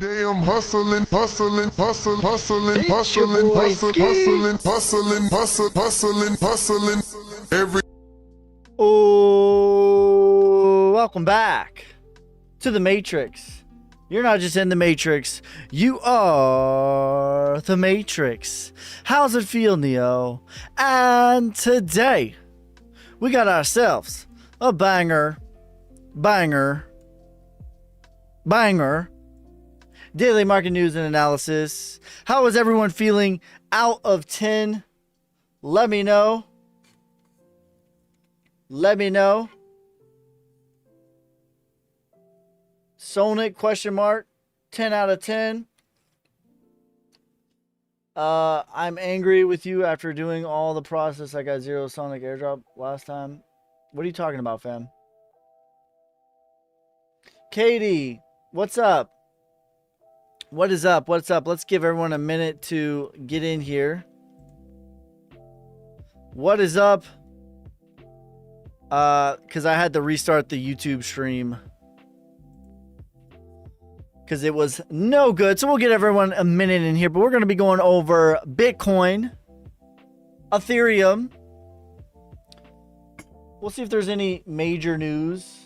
Damn, hustling, hustling, hustling, hustling, It's your hustling, boy, hustling, Ski. hustling, hustling, hustling, hustling. Every Oh, welcome back to the Matrix. You're not just in the Matrix, you are the Matrix. How's it feel, Neo? And today, we got ourselves a banger daily market news and analysis. How is everyone feeling out of 10? Let me know. Sonic question mark 10 out of 10. I'm angry with you after doing all the process. I got 0 Sonic airdrop last time. What are you talking about, fam? Katie, what's up? What is up? What's up? Let's give everyone a minute to get in here. What is up? Because I had to restart the YouTube stream because it was no good. So we'll get everyone a minute in here, but we're going to be going over Bitcoin, Ethereum. We'll see if there's any major news.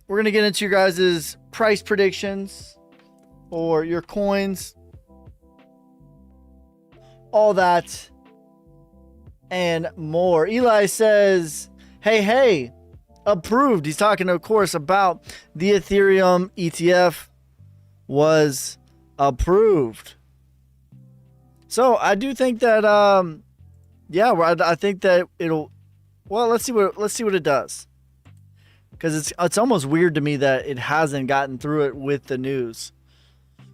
We're going to get into your guys' price predictions for your coins, all that and more. Eli says, hey, approved. He's talking, of course, about the Ethereum ETF was approved. So I do think that, I think that it'll. Well, let's see what it does, because it's almost weird to me that it hasn't gotten through it with the news.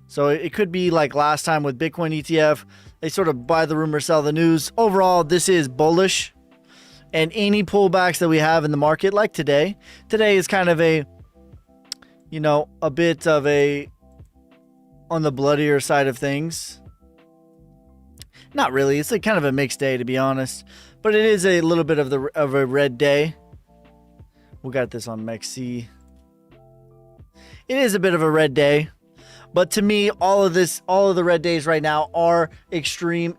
So it could be like last time with Bitcoin ETF. They sort of buy the rumor, sell the news. Overall, this is bullish. And any pullbacks that we have in the market, like today is kind of a bit of a on the bloodier side of things. Not really. It's like kind of a mixed day, to be honest. But it is a little bit of a red day. We got this on MEXC. It is a bit of a red day. But to me, all of the red days right now are extreme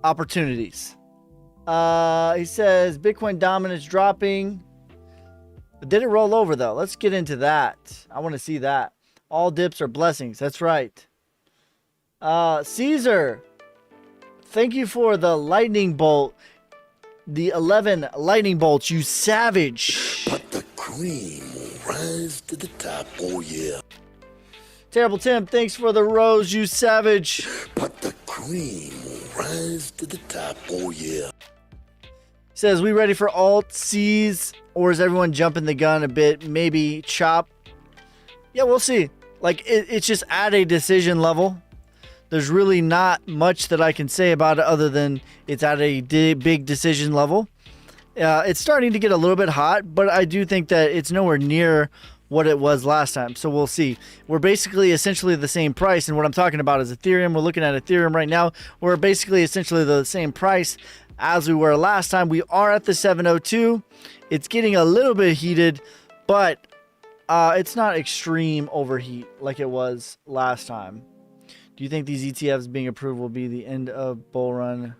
opportunities. He says Bitcoin dominance dropping. Did it roll over though? Let's get into that. I want to see that. All dips are blessings. That's right. Caesar, thank you for the lightning bolt. The 11 lightning bolts, you savage. But the cream will rise to the top, oh yeah. Terrible Tim, thanks for the rose, you savage. But the cream will rise to the top, oh yeah. Says, we ready for alt C's, or is everyone jumping the gun a bit? Maybe chop. Yeah, we'll see. Like, it's just at a decision level. There's really not much that I can say about it other than it's at a big decision level. It's starting to get a little bit hot, but I do think that it's nowhere near what it was last time. So we'll see. We're basically essentially the same price. And what I'm talking about is Ethereum. We're looking at Ethereum right now. We're basically essentially the same price as we were last time. We are at the 702. It's getting a little bit heated, but it's not extreme overheat like it was last time. Do you think these ETFs being approved will be the end of bull run?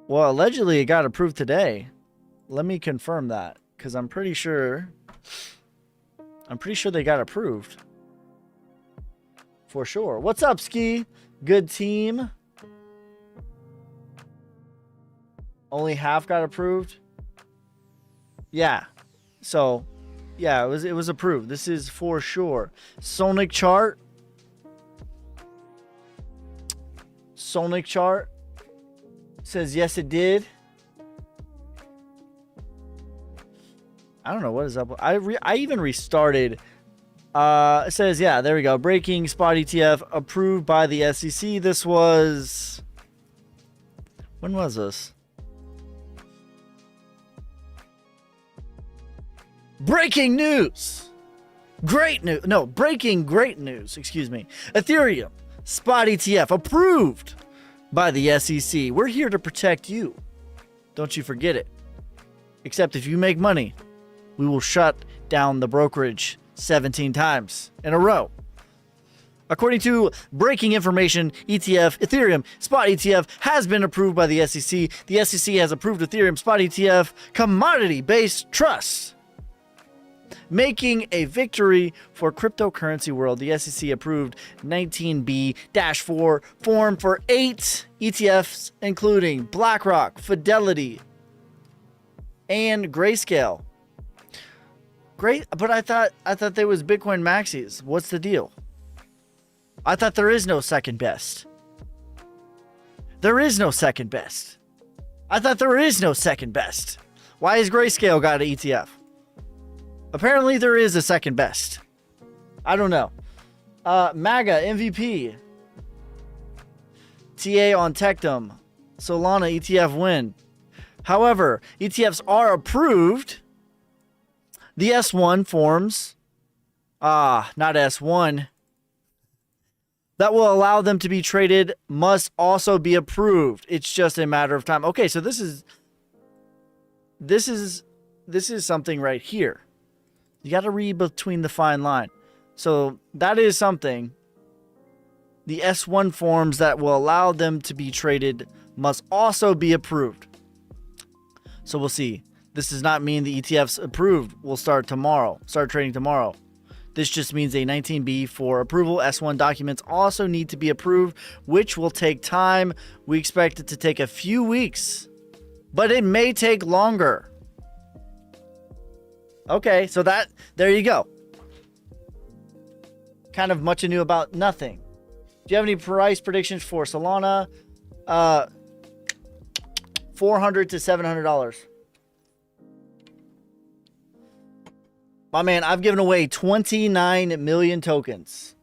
Well, allegedly it got approved today. Let me confirm that, because I'm pretty sure they got approved. For sure. What's up, Ski? Good team. Only half got approved. Yeah. So, yeah, it was approved. This is for sure. Sonic chart says yes, it did. I don't know what is up. I even restarted. It says, yeah, there we go. Breaking spot ETF approved by the SEC. This was, when was this? Breaking news. Great news. No, breaking great news. Excuse me. Ethereum spot ETF approved by the SEC. We're here to protect you. Don't you forget it. Except if you make money, we will shut down the brokerage 17 times in a row. According to breaking information, Ethereum spot ETF has been approved by the SEC. The SEC has approved Ethereum spot ETF commodity-based trust, making a victory for cryptocurrency world. The SEC approved 19B-4 form for 8 ETFs, including BlackRock, Fidelity, and Grayscale. Great, but I thought there was Bitcoin Maxis. What's the deal? I thought there is no second best. There is no second best. I thought there is no second best. Why has Grayscale got an ETF? Apparently there is a second best. I don't know. MAGA MVP. TA on Tectum. Solana ETF win. However, ETFs are approved. The S1 forms. Not S1. That will allow them to be traded must also be approved. It's just a matter of time. Okay, so this is something right here. You got to read between the fine line. So that is something. The S1 forms that will allow them to be traded must also be approved. So we'll see. This does not mean the ETFs approved will start trading tomorrow. This just means a 19B for approval. S1 documents also need to be approved, which will take time. We expect it to take a few weeks, but it may take longer. Okay, so there you go. Kind of much ado about nothing. Do you have any price predictions for Solana? $400 to $700. My man, I've given away 29 million tokens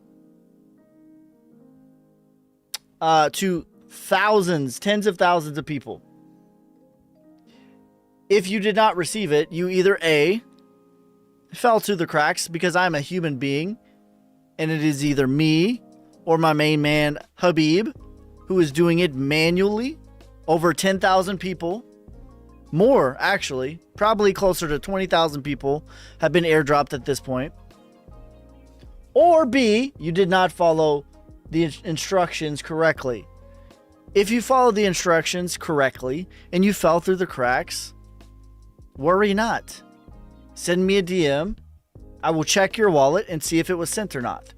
to thousands, tens of thousands of people. If you did not receive it, you either A, fell through the cracks because I'm a human being, and it is either me or my main man, Habib, who is doing it manually. Over 10,000 people. More, actually. Probably closer to 20,000 people have been airdropped at this point. Or B, you did not follow the instructions correctly. If you followed the instructions correctly and you fell through the cracks, worry not. Send me a DM. I will check your wallet and see if it was sent or not.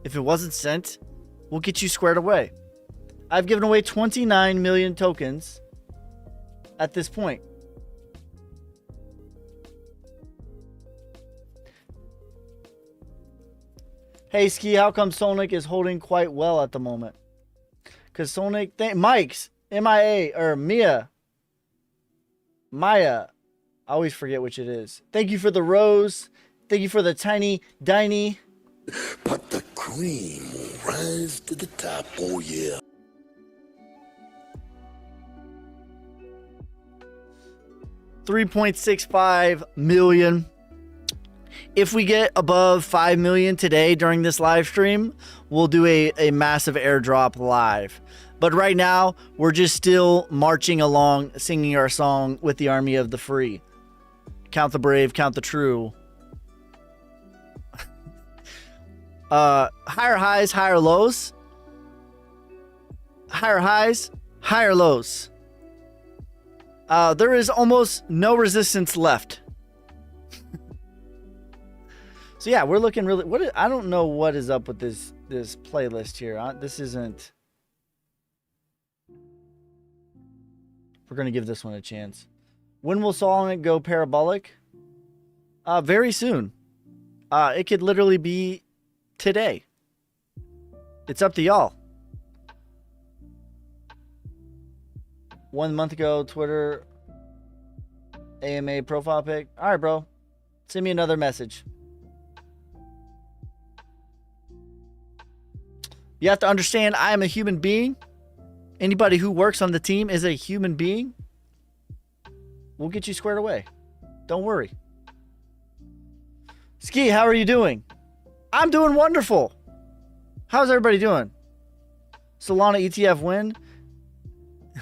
If it wasn't sent, we'll get you squared away. I've given away 29 million tokens at this point. Hey, Ski, how come Sonic is holding quite well at the moment? Because Sonic, Mike's, MIA, or Maya. I always forget which it is. Thank you for the rose. Thank you for the tiny, diny. But the cream will rise to the top, oh yeah. $3.65 million. If we get above 5 million today during this live stream, we'll do a massive airdrop live. But right now, we're just still marching along, singing our song with the army of the free. Count the brave, count the true. Higher highs, higher lows. Higher highs, higher lows. There is almost no resistance left. So yeah, we're looking really. I don't know what is up with this playlist here. This isn't. We're gonna give this one a chance. When will Solana go parabolic? Very soon. It could literally be today. It's up to y'all. 1 month ago, Twitter AMA profile pic. All right, bro. Send me another message. You have to understand, I am a human being. Anybody who works on the team is a human being. We'll get you squared away. Don't worry. Ski, how are you doing? I'm doing wonderful. How's everybody doing? Solana ETF win.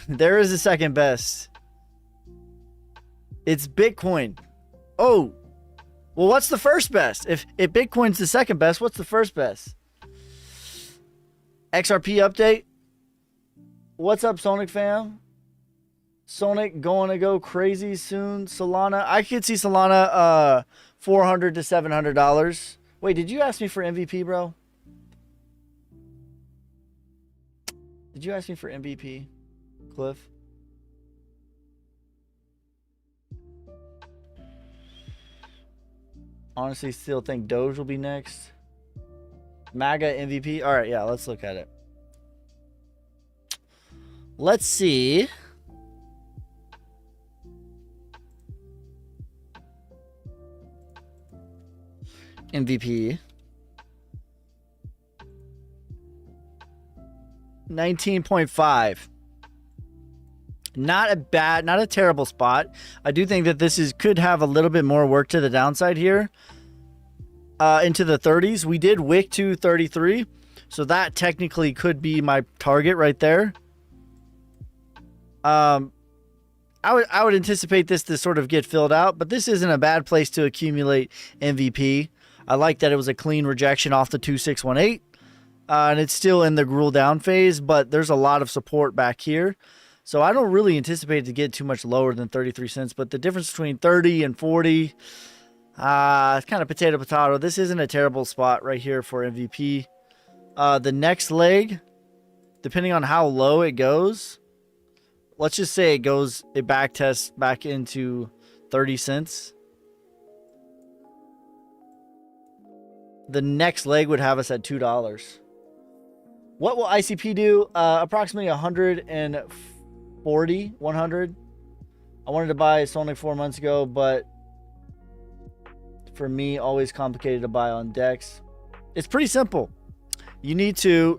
There is a second best. It's Bitcoin. Oh, well, what's the first best? If Bitcoin's the second best, what's the first best? XRP update. What's up, Sonic fam? Sonic going to go crazy soon. Solana. I could see Solana $400 to $700. Wait, did you ask me for MVP, bro? Did you ask me for MVP, Cliff? Honestly, still think Doge will be next. MAGA MVP. All right, yeah, let's look at it. Let's see. MVP. 19.5. Not a terrible spot. I do think that this could have a little bit more work to the downside here. Into the 30s. We did wick to 33. So that technically could be my target right there. I would anticipate this to sort of get filled out, but this isn't a bad place to accumulate MVP. I like that it was a clean rejection off the 2618. And it's still in the rule down phase, but there's a lot of support back here. So I don't really anticipate it to get too much lower than 33 cents, but the difference between 30 and 40, it's kind of potato. This isn't a terrible spot right here for MVP. The next leg, depending on how low it goes, let's just say it back tests back into 30 cents. The next leg would have us at $2. What will ICP do? Approximately 100. I wanted to buy Sonic 4 months ago, but for me, always complicated to buy on DEX. It's pretty simple. You need to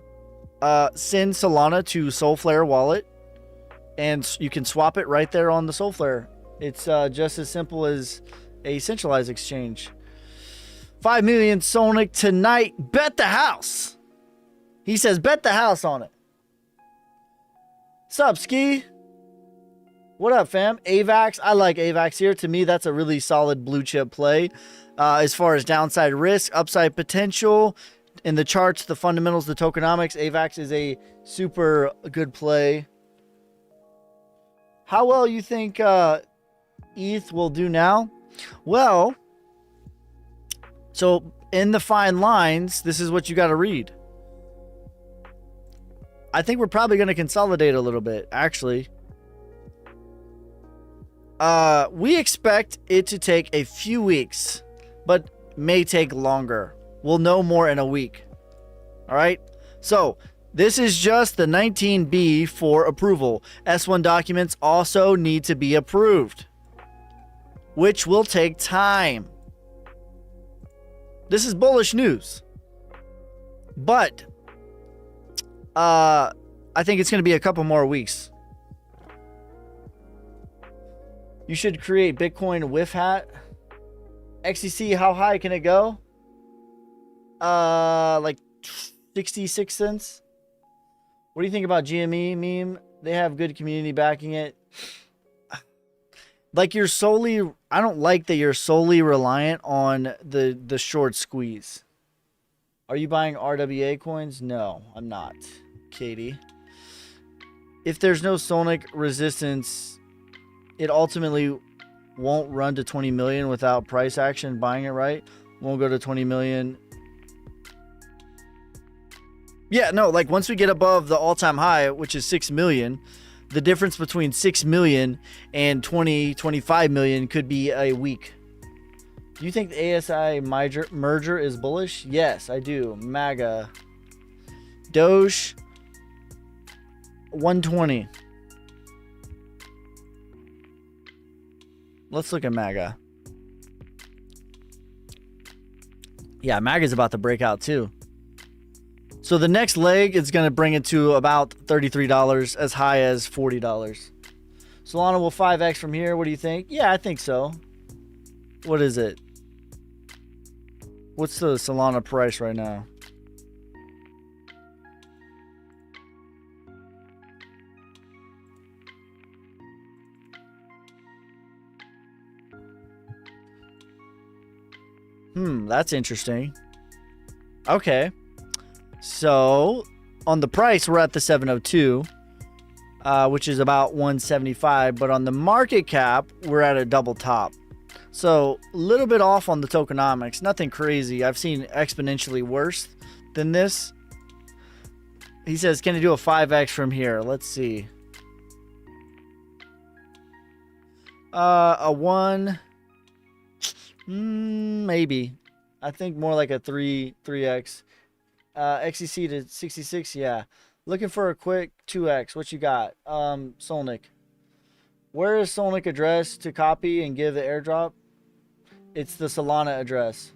send Solana to Solflare wallet, and you can swap it right there on the Solflare. It's just as simple as a centralized exchange. 5 million Sonic tonight. Bet the house. He says bet the house on it. Sup, Ski? What up, fam? AVAX. I like AVAX here. To me, that's a really solid blue chip play. As far as downside risk, upside potential, in the charts, the fundamentals, the tokenomics, AVAX is a super good play. How well you think ETH will do now? Well, so in the fine lines, this is what you got to read. I think we're probably going to consolidate a little bit, actually. We expect it to take a few weeks, but may take longer. We'll know more in a week. All right. So this is just the 19B for approval. S1 documents also need to be approved, which will take time. This is bullish news, but I think it's going to be a couple more weeks. You should create Bitcoin whiff hat. XCC, how high can it go? Like 66 cents. What do you think about GME meme? They have good community backing it. Like I don't like that you're solely reliant on the short squeeze. Are you buying RWA coins? No, I'm not, Katie. If there's no Sonic resistance, it ultimately won't run to 20 million without price action buying it, right? Won't go to 20 million. Yeah, no, like once we get above the all-time high, which is 6 million, the difference between 6 million and 25 million could be a week. Do you think the ASI merger is bullish? Yes, I do. MAGA. Doge 120. Let's look at MAGA. Yeah, MAGA is about to break out too. So the next leg is going to bring it to about $33, as high as $40. Solana will 5x from here. What do you think? Yeah, I think so. What is it? What's the Solana price right now? That's interesting. Okay. So on the price, we're at the 702, which is about 175. But on the market cap, we're at a double top. So a little bit off on the tokenomics. Nothing crazy. I've seen exponentially worse than this. He says, can I do a 5x from here? Let's see. A 1. Maybe. I think more like a 3x. XEC to 66, yeah. Looking for a quick 2x. What you got? Solnic. Where is Solnic address to copy and give the airdrop? It's the Solana address.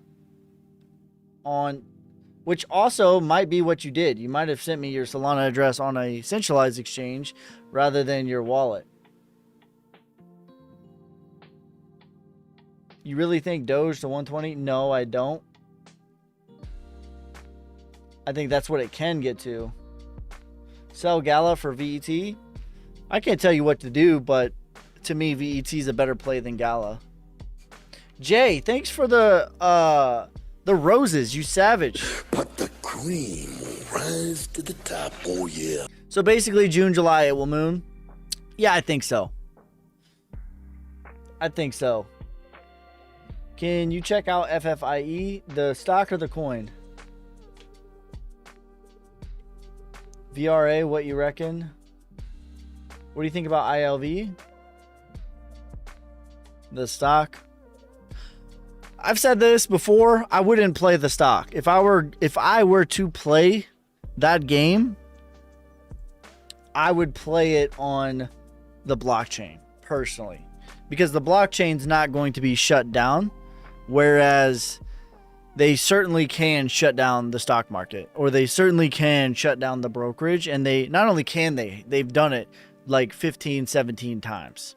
Which also might be what you did. You might have sent me your Solana address on a centralized exchange rather than your wallet. You really think Doge to 120? No, I don't. I think that's what it can get to. Sell Gala for VET? I can't tell you what to do, but to me, VET is a better play than Gala. Jay, thanks for the roses, you savage. But the cream will rise to the top, oh yeah. So basically, June, July, it will moon. Yeah, I think so. I think so. Can you check out FFIE, the stock or the coin? VRA, what you reckon? What do you think about ILV? The stock? I've said this before. I wouldn't play the stock. If I were to play that game, I would play it on the blockchain personally, because the blockchain's not going to be shut down, whereas they certainly can shut down the stock market, or they certainly can shut down the brokerage. And they not only can they've done it like 15, 17 times.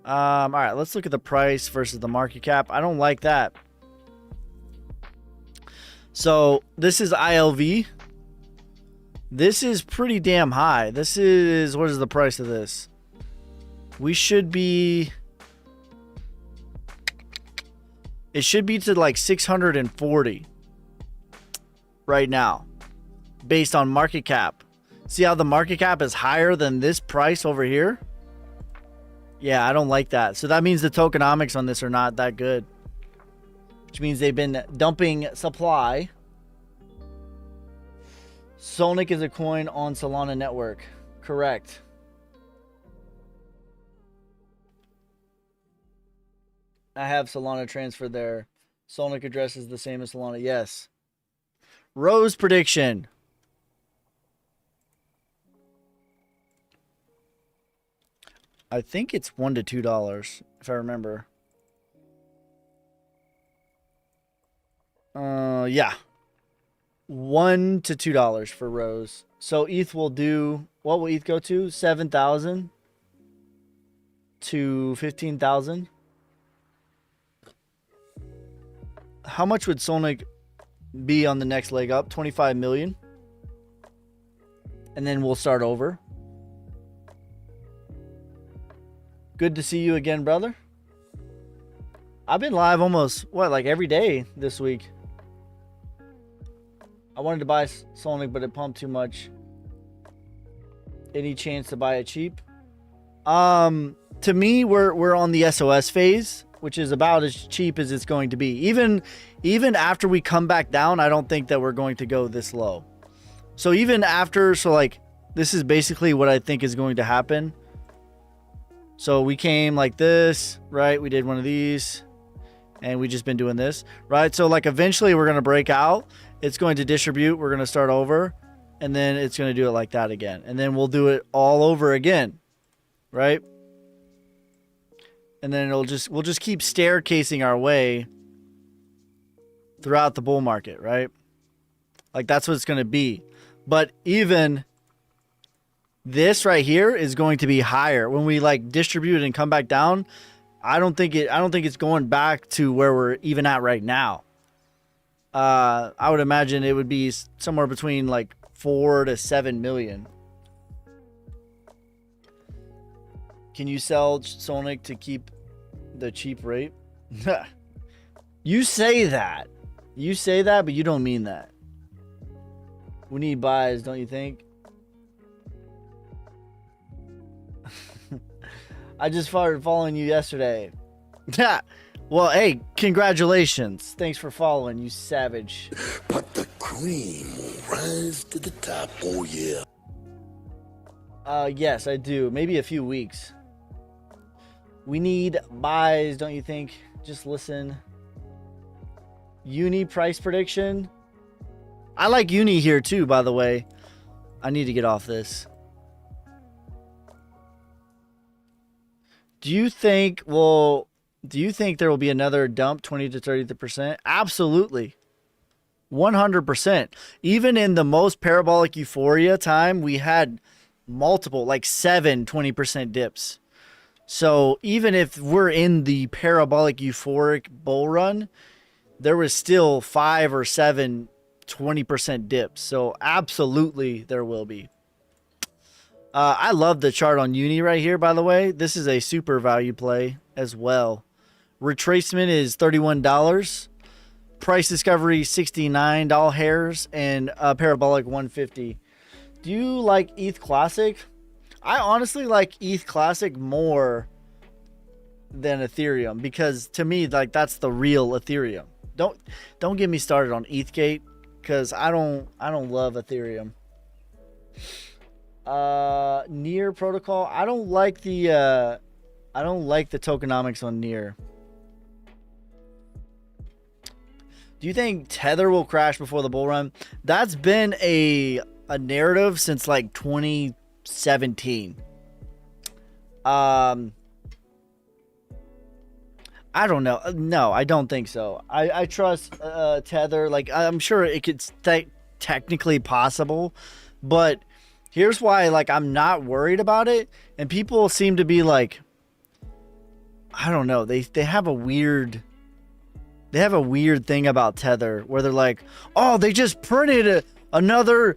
All right, let's look at the price versus the market cap. I don't like that. So this is ILV. This is pretty damn high. This is, what is the price of this? We should be, it should be to like 640 right now based on market cap. See how the market cap is higher than this price over here? Yeah, I don't like that. So that means the tokenomics on this are not that good, which means they've been dumping supply. Solnic is a coin on Solana network. Correct. I have Solana transferred there. Solnic address is the same as Solana. Yes. Rose prediction. I think it's $1 to $2, if I remember. Yeah. $1 to $2 for Rose. So ETH will do, what will ETH go to? 7,000 to 15,000. How much would Solnic be on the next leg up? 25 million. And then we'll start over. Good to see you again, brother. I've been live almost, like every day this week. I wanted to buy Solnic, but it pumped too much. Any chance to buy it cheap? To me, we're on the SOS phase, which is about as cheap as it's going to be. Even after we come back down, I don't think that we're going to go this low. So even after, this is basically what I think is going to happen. So we came like this, right? We did one of these, and we just been doing this, right? So eventually we're going to break out. It's going to distribute. We're going to start over, and then it's going to do it like that again. And then we'll do it all over again, right? And then we'll just keep staircasing our way throughout the bull market, right? That's what it's going to be. But even this right here is going to be higher when we distribute and come back down. I don't think it's going back to where we're even at right now. I would imagine it would be somewhere between 4 to 7 million. Can you sell Solnic to keep the cheap rate? You say that. You say that, but you don't mean that. We need buys, don't you think? I just started following you yesterday. Yeah. Well, hey, congratulations. Thanks for following, you savage. But the cream will rise to the top, oh yeah. Yes, I do. Maybe a few weeks. We need buys, don't you think? Just listen. Uni price prediction. I like Uni here too, by the way. I need to get off this. Do you think there will be another dump 20 to 30%? Absolutely. 100%. Even in the most parabolic euphoria time, we had multiple, like 20% dips. So even if we're in the parabolic euphoric bull run, there was still 5 or 7 20% dips. So absolutely there will be. I love the chart on Uni right here, by the way. This is a super value play as well. Retracement is $31. Price discovery $69 hairs, and parabolic 150. Do you like ETH Classic? I honestly like ETH Classic more than Ethereum, because to me, like, that's the real Ethereum. Don't get me started on ETHgate, because I don't love Ethereum. Near protocol, I don't like the tokenomics on Near. Do you think Tether will crash before the bull run? That's been a narrative since like 2017. I don't know. No, I don't think so. I trust Tether. Like, I'm sure it could technically possible, but here's why, like, I'm not worried about it. And people seem to be like, I don't know. They have a weird thing about Tether where they're like, oh, they just printed another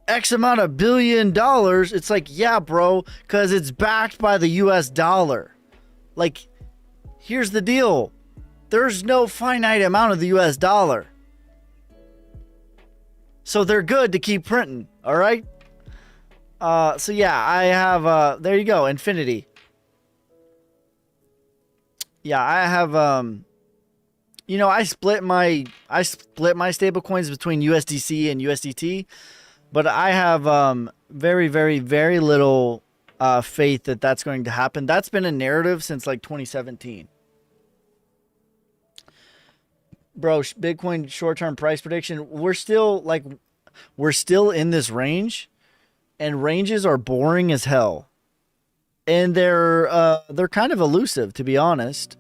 X amount of $1 billion. It's like, yeah, bro, because it's backed by the US dollar. Like, here's the deal. There's no finite amount of the US dollar. So they're good to keep printing. All right. So yeah, I have, there you go. Infinity. Yeah, I have, you know, I split my stable coins between USDC and USDT, but I have, very, very, very little, faith that that's going to happen. That's been a narrative since like 2017. Bro, Bitcoin short-term price prediction. We're still in this range, and ranges are boring as hell. And they're kind of elusive, to be honest.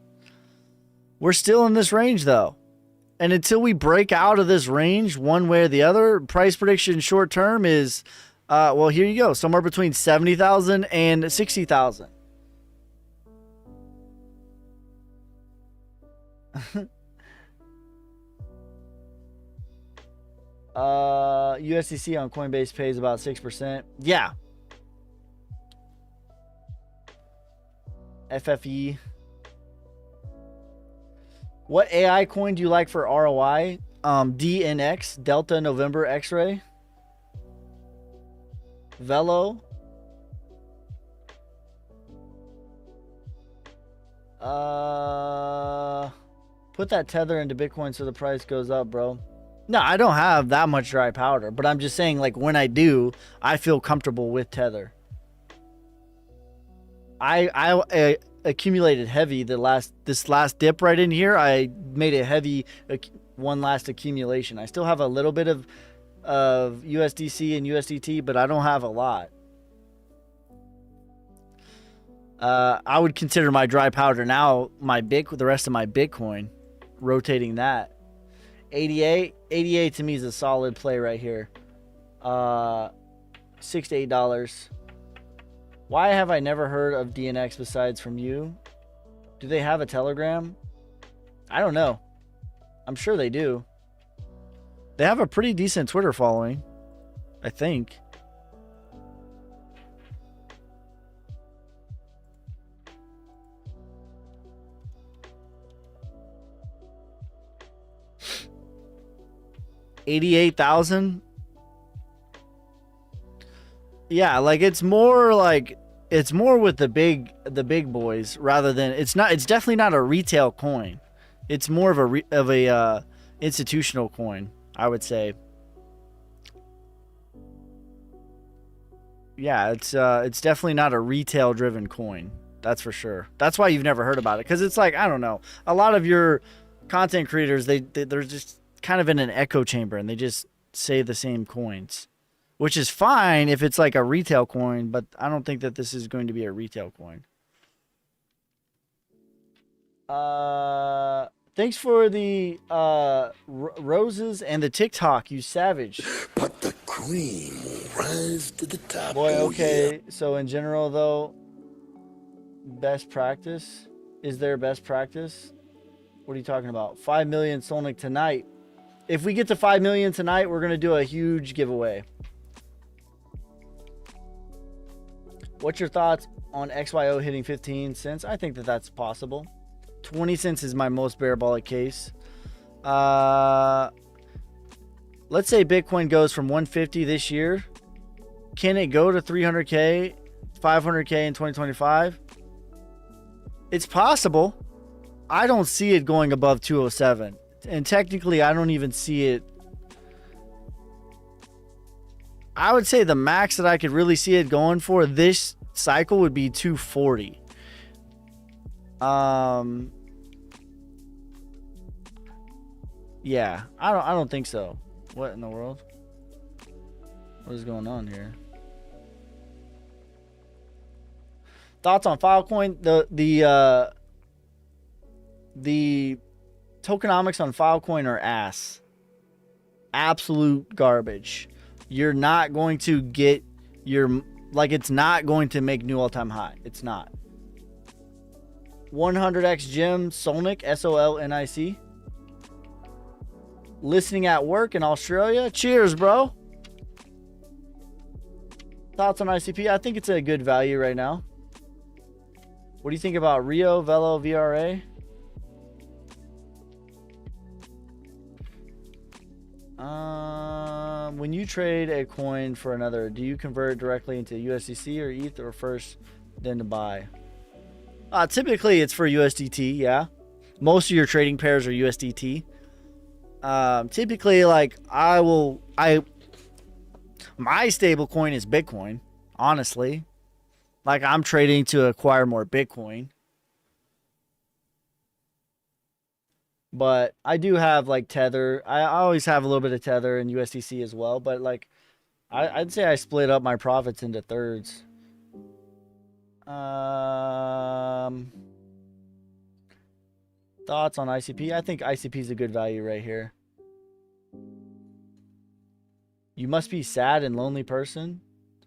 We're still in this range though. And until we break out of this range one way or the other, price prediction short term is well, here you go, somewhere between 70,000 and 60,000. USDC on Coinbase pays about 6%. Yeah. FFE. What AI coin do you like for ROI? DNX, Delta November X-Ray. Velo. Put that Tether into Bitcoin so the price goes up, bro. No, I don't have that much dry powder, but I'm just saying, like, when I do, I feel comfortable with Tether. I accumulated heavy this last dip right in here. I made a heavy one last accumulation. I still have a little bit of USDC and USDT, but I don't have a lot. I would consider my dry powder now the rest of my Bitcoin, rotating that. 88 to me is a solid play right here. $6 to $8. Why have I never heard of DNX besides from you? Do they have a Telegram? I don't know. I'm sure they do. They have a pretty decent Twitter following, I think. 88,000. Yeah, like it's more with the big boys rather than it's definitely not a retail coin. It's more of a institutional coin, I would say. Yeah, it's definitely not a retail driven coin. That's for sure. That's why you've never heard about it, because it's like, I don't know, a lot of your content creators they're just kind of in an echo chamber and they just say the same coins, which is fine if it's like a retail coin, but I don't think that this is going to be a retail coin. Thanks for the roses and the TikTok, you savage. But the cream will rise to the top. Boy, Oh, okay. yeah. So in general, though, best practice? Is there best practice? What are you talking about? 5 million Solnic tonight. If we get to 5 million tonight, we're going to do a huge giveaway. What's your thoughts on XYO hitting 15 cents? I think that that's possible. 20 cents is my most parabolic case. Let's say Bitcoin goes from 150 this year. Can it go to 300K, 500K in 2025? It's possible. I don't see it going above 207. And technically, I don't even see it. I would say the max that I could really see it going for this cycle would be 240. Yeah, I don't think so. What in the world? What is going on here? Thoughts on Filecoin? The tokenomics on Filecoin are ass. Absolute garbage. You're not going to get your, like, it's not going to make new all-time high. It's not. 100x Jim Solnic, Solnic. Listening at work in Australia. Cheers, bro. Thoughts on ICP? I think it's a good value right now. What do you think about Rio, Velo, VRA? When you trade a coin for another, do you convert it directly into USDC or ETH, or first then to buy? Typically it's for USDT, yeah. Most of your trading pairs are USDT. Typically, like, my stable coin is Bitcoin, honestly. Like, I'm trading to acquire more Bitcoin. But I do have, like, Tether. I always have a little bit of Tether and USDC as well. But, like, I'd say I split up my profits into thirds. Thoughts on ICP? I think ICP is a good value right here. You must be sad and lonely person.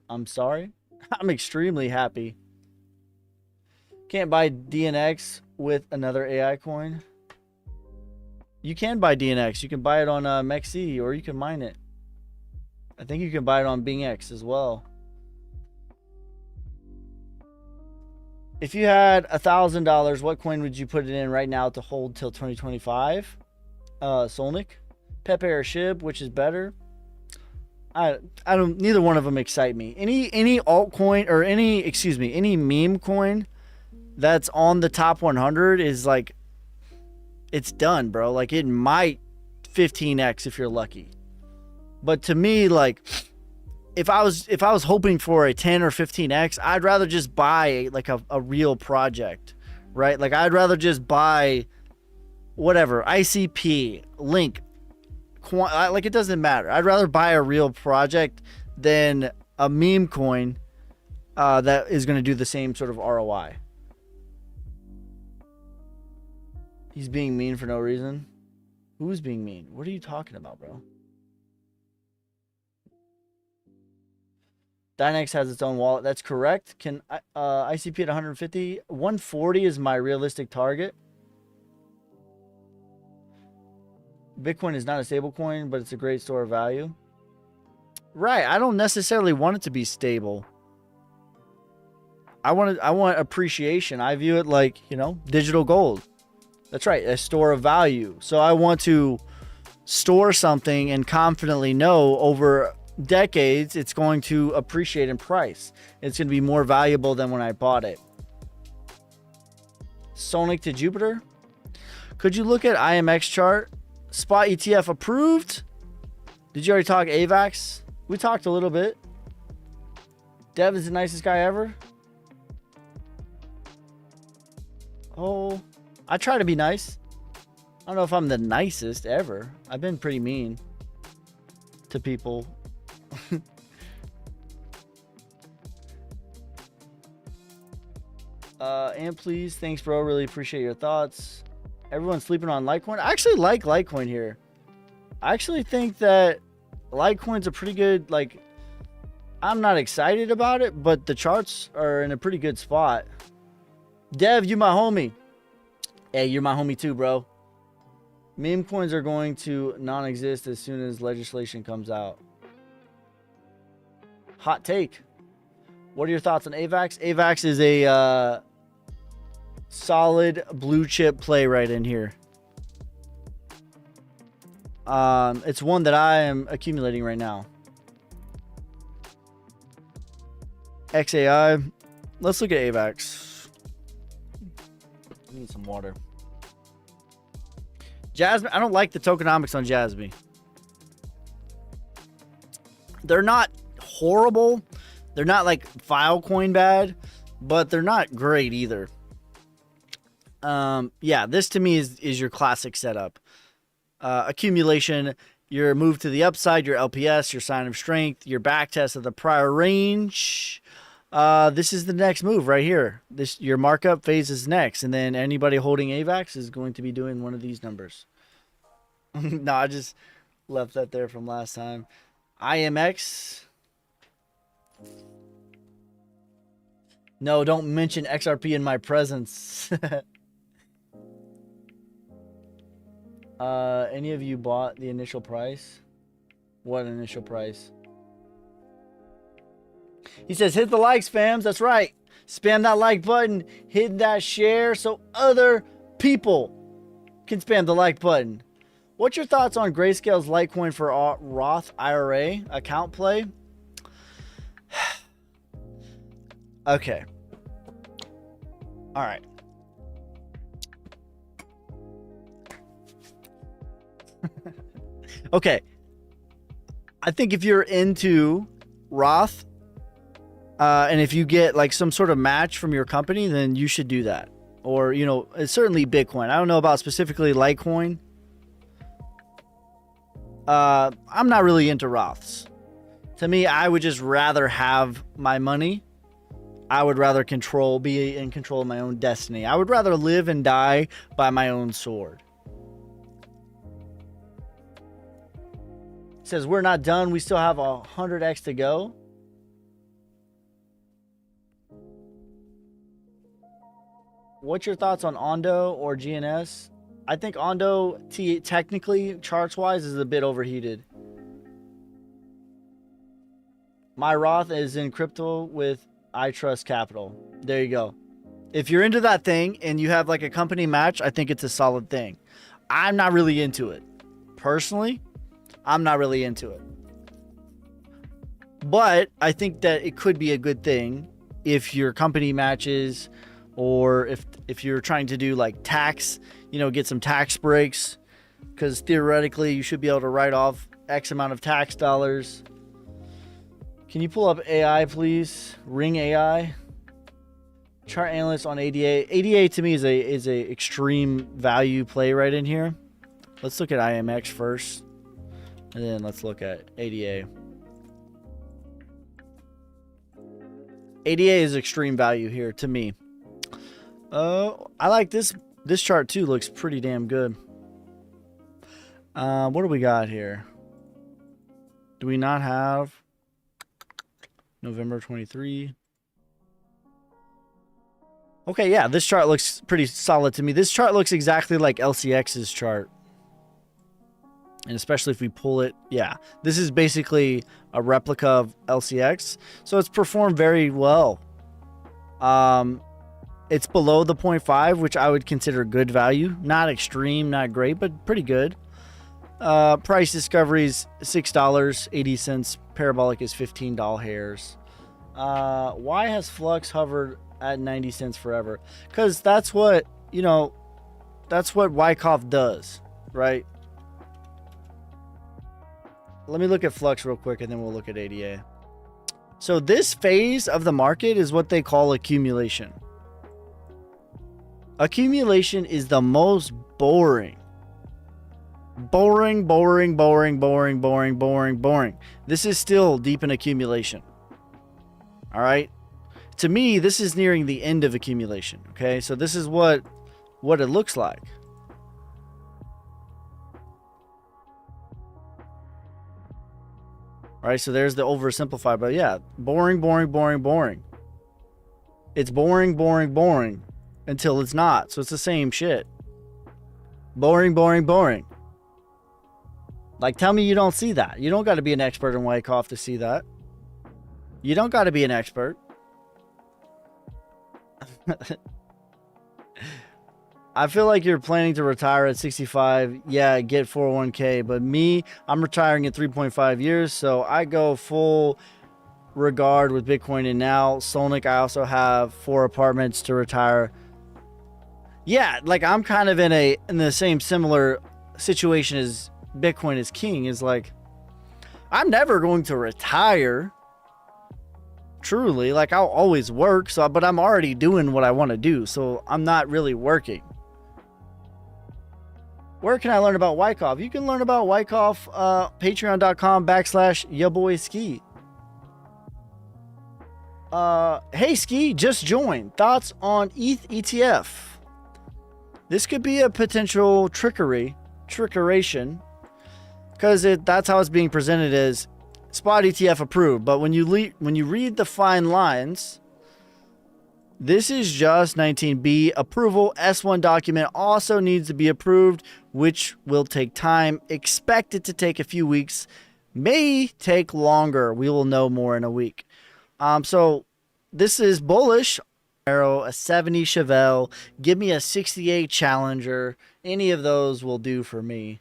I'm sorry. I'm extremely happy. Can't buy DNX with another AI coin. You can buy DNX. You can buy it on MEXC, or you can mine it. I think you can buy it on BingX as well. If you had $1,000, what coin would you put it in right now to hold till 2025? Solnic, Pepe, or SHIB, which is better? I don't. Neither one of them excite me. Any altcoin or any meme coin that's on the top 100 is like, it's done, bro. Like, it might 15x if you're lucky. But to me, like, if I was hoping for a 10 or 15x, I'd rather just buy like a real project, right? Like, I'd rather just buy whatever, ICP, Link, like, it doesn't matter. I'd rather buy a real project than a meme coin that is going to do the same sort of ROI. He's being mean for no reason. Who's being mean? What are you talking about, bro? Dynex has its own wallet. That's correct. Can ICP at 150? 140 is my realistic target. Bitcoin is not a stable coin, but it's a great store of value. Right. I don't necessarily want it to be stable. I want appreciation. I view it like, digital gold. That's right, a store of value. So I want to store something and confidently know over decades it's going to appreciate in price. It's going to be more valuable than when I bought it. Sonic to Jupiter. Could you look at IMX chart? Spot ETF approved. Did you already talk AVAX? We talked a little bit. Dev is the nicest guy ever. Oh, I try to be nice. I don't know if I'm the nicest ever. I've been pretty mean to people. And please, thanks, bro. Really appreciate your thoughts. Everyone's sleeping on Litecoin. I actually like Litecoin here. I actually think that Litecoin's a pretty good, like, I'm not excited about it, but the charts are in a pretty good spot. Dev, you my homie. Hey, you're my homie too, bro. Meme coins are going to non-exist as soon as legislation comes out. Hot take. What are your thoughts on AVAX? AVAX is a solid blue chip play right in here. It's one that I am accumulating right now. XAI. Let's look at AVAX. I need some water. Jasmine. I don't like the tokenomics on Jasmine. They're not horrible. They're not like Filecoin bad, but they're not great either. Yeah, this to me is your classic setup. Accumulation, your move to the upside, your LPS, your sign of strength, your back test of the prior range. This is the next move right here. Your markup phase is next, and then anybody holding AVAX is going to be doing one of these numbers. No, I just left that there from last time. IMX. No, don't mention XRP in my presence. Any of you bought the initial price? What initial price? He says, hit the likes, fams. That's right. Spam that like button. Hit that share so other people can spam the like button. What's your thoughts on Grayscale's Litecoin for Roth IRA account play? Okay. All right. Okay. I think if you're into Roth, and if you get like some sort of match from your company, then you should do that. Or, you know, it's certainly Bitcoin. I don't know about specifically Litecoin. I'm not really into Roths. To me, I would just rather have my money. I would rather be in control of my own destiny. I would rather live and die by my own sword. It says we're not done. We still have 100x to go. What's your thoughts on Ondo or GNS? I think Ondo, technically, charts-wise, is a bit overheated. My Roth is in crypto with iTrust Capital. There you go. If you're into that thing and you have like a company match, I think it's a solid thing. I'm not really into it. Personally, I'm not really into it. But I think that it could be a good thing if your company matches, or if you're trying to do like tax, you know, get some tax breaks, because theoretically you should be able to write off X amount of tax dollars. Can you pull up AI, please? Ring AI. Chart analyst on ADA. ADA to me is a extreme value play right in here. Let's look at IMX first, and then let's look at ADA. ADA is extreme value here to me. I like this. This chart too looks pretty damn good. What do we got here? Do we not have November 23? Okay, yeah, this chart looks pretty solid to me. This chart looks exactly like LCX's chart. And especially if we pull it, yeah. This is basically a replica of LCX. So it's performed very well. It's below the 0.5, which I would consider good value. Not extreme, not great, but pretty good. Price discovery's $6.80. Parabolic is $15 hairs. Why has Flux hovered at 90 cents forever? Because that's what, you know, that's what Wyckoff does, right? Let me look at Flux real quick and then we'll look at ADA. So this phase of the market is what they call accumulation. Accumulation is the most boring. Boring. This is still deep in accumulation. All right. To me, this is nearing the end of accumulation. Okay. So this is what it looks like. All right. So there's the oversimplified, but yeah, boring. It's boring until it's not. So it's the same shit. Boring. Like, tell me you don't see that. You don't got to be an expert in Wyckoff to see that. You don't got to be an expert. I feel like you're planning to retire at 65. Yeah, get 401k. But me, I'm retiring in 3.5 years. So I go full regard with Bitcoin. And now, Solnic, I also have 4 apartments to retire. Yeah, like I'm kind of in the same similar situation as Bitcoin is king. Is like, I'm never going to retire. Truly, like I'll always work. So, but I'm already doing what I want to do. So I'm not really working. Where can I learn about Wyckoff? You can learn about Wyckoff, patreon.com/yaboyski. Hey Ski, just joined. Thoughts on ETH ETF? This could be a potential trickeration, because that's how it's being presented as spot ETF approved. But when you read the fine lines, this is just 19B approval. S1 document also needs to be approved, which will take time. Expected to take a few weeks, may take longer. We will know more in a week. So this is bullish. A 70 Chevelle, give me a 68 Challenger. Any of those will do for me.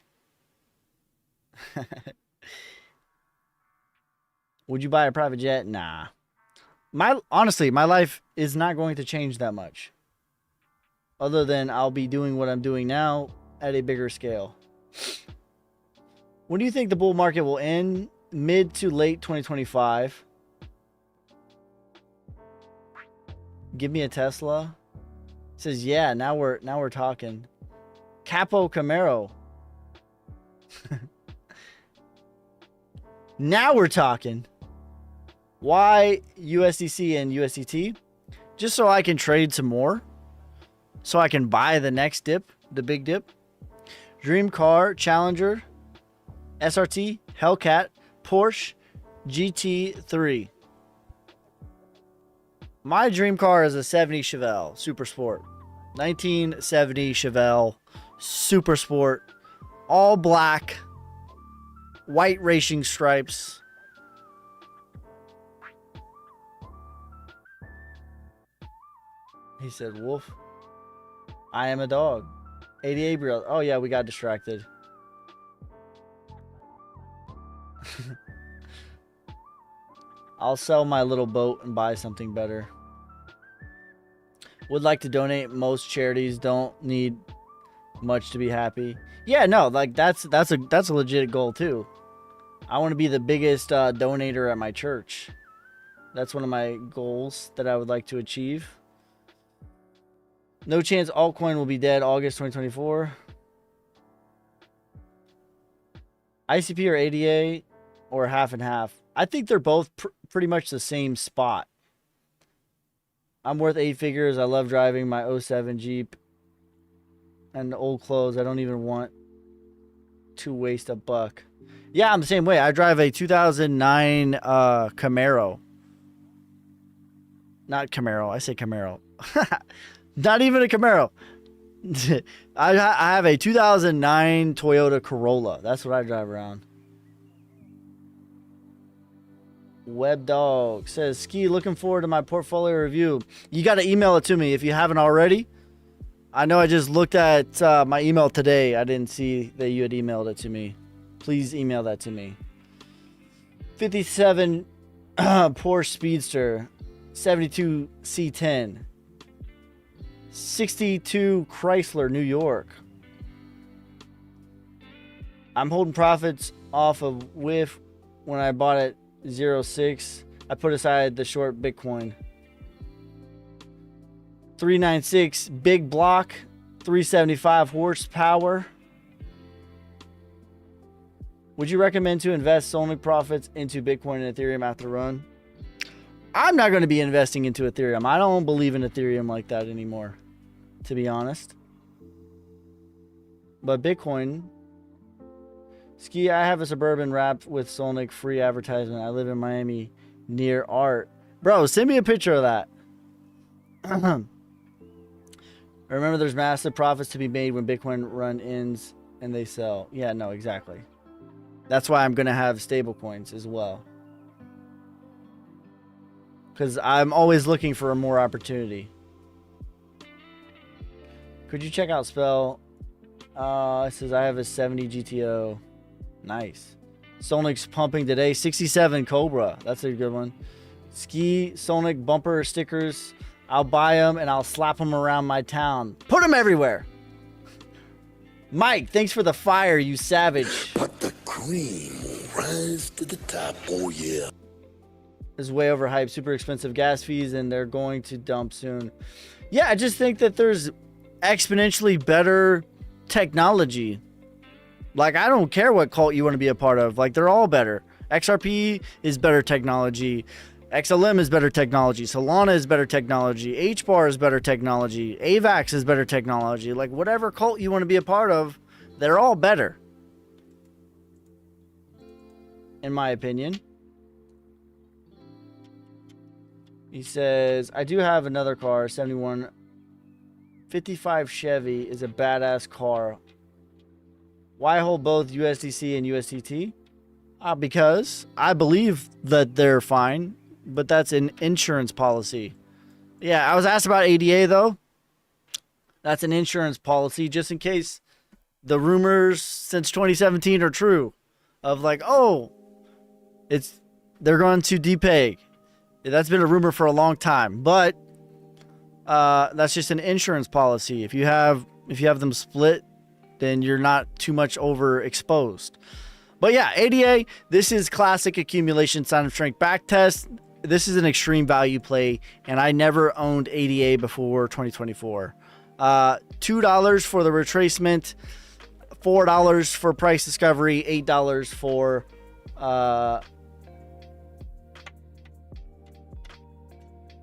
Would you buy a private jet? Nah. Honestly, my life is not going to change that much. Other than I'll be doing what I'm doing now at a bigger scale. When do you think the bull market will end? Mid to late 2025. Give me a Tesla. It says, yeah, now we're talking. Capo Camaro. Now we're talking. Why USDC and USDT? Just so I can trade some more. So I can buy the next dip, the big dip. Dream car, Challenger, SRT, Hellcat, Porsche, GT3. My dream car is a 70 Chevelle Super Sport. 1970 Chevelle Super Sport. All black. White racing stripes. He said, wolf. I am a dog. 88 Gabriel. Oh yeah, we got distracted. I'll sell my little boat and buy something better. Would like to donate. Most charities don't need much to be happy. Yeah, no, like that's a legit goal too. I want to be the biggest donator at my church. That's one of my goals that I would like to achieve. No chance altcoin will be dead August 2024. ICP or ADA or half and half. I think they're both pretty much the same spot. I'm worth 8 figures. I love driving my 07 Jeep and old clothes. I don't even want to waste a buck. Yeah, I'm the same way. I drive a 2009 Camaro. Not Camaro. I say Camaro. Not even a Camaro. I have a 2009 Toyota Corolla. That's what I drive around. Web Dog says, Ski, looking forward to my portfolio review. You got to email it to me if you haven't already. I know I just looked at my email today. I didn't see that you had emailed it to me. please email that to me. 57 Porsche Speedster, 72 C10, 62 Chrysler New York. I'm holding profits off of WIF when I bought at 0.6. I put aside the short Bitcoin. 396 big block, 375 horsepower. Would you recommend to invest only profits into Bitcoin and Ethereum after run? I'm not going to be investing into Ethereum. I don't believe in Ethereum like that anymore, to be honest. But Bitcoin. Ski, I have a Suburban wrapped with Solnic free advertisement. I live in Miami near Art. Bro, send me a picture of that. Remember, there's massive profits to be made when Bitcoin run ends and they sell. Yeah, no, exactly. That's why I'm going to have stable coins as well. Because I'm always looking for a more opportunity. Could you check out Spell? It says I have a 70 GTO. Nice. Sonic's pumping today. 67 Cobra. That's a good one. Ski Sonic bumper stickers. I'll buy them and I'll slap them around my town. Put them everywhere. Mike, thanks for the fire, you savage. But the cream will rise to the top, oh yeah. This is way overhyped. Super expensive gas fees and they're going to dump soon. Yeah, I just think that there's exponentially better technology. Like, I don't care what cult you want to be a part of. Like, they're all better. XRP is better technology. XLM is better technology. Solana is better technology. HBAR is better technology. AVAX is better technology. Like, whatever cult you want to be a part of, they're all better. In my opinion. He says, I do have another car, 71. 55 Chevy is a badass car. Why hold both USDC and USDT? Because I believe that they're fine, but that's an insurance policy. Yeah, I was asked about ADA though. That's an insurance policy just in case the rumors since 2017 are true of like, oh, they're going to depeg. That's been a rumor for a long time, but that's just an insurance policy. If you have them split, then you're not too much overexposed. But yeah, ADA, this is classic accumulation sign of strength backtest. This is an extreme value play, and I never owned ADA before 2024. $2 for the retracement, $4 for price discovery, $8 for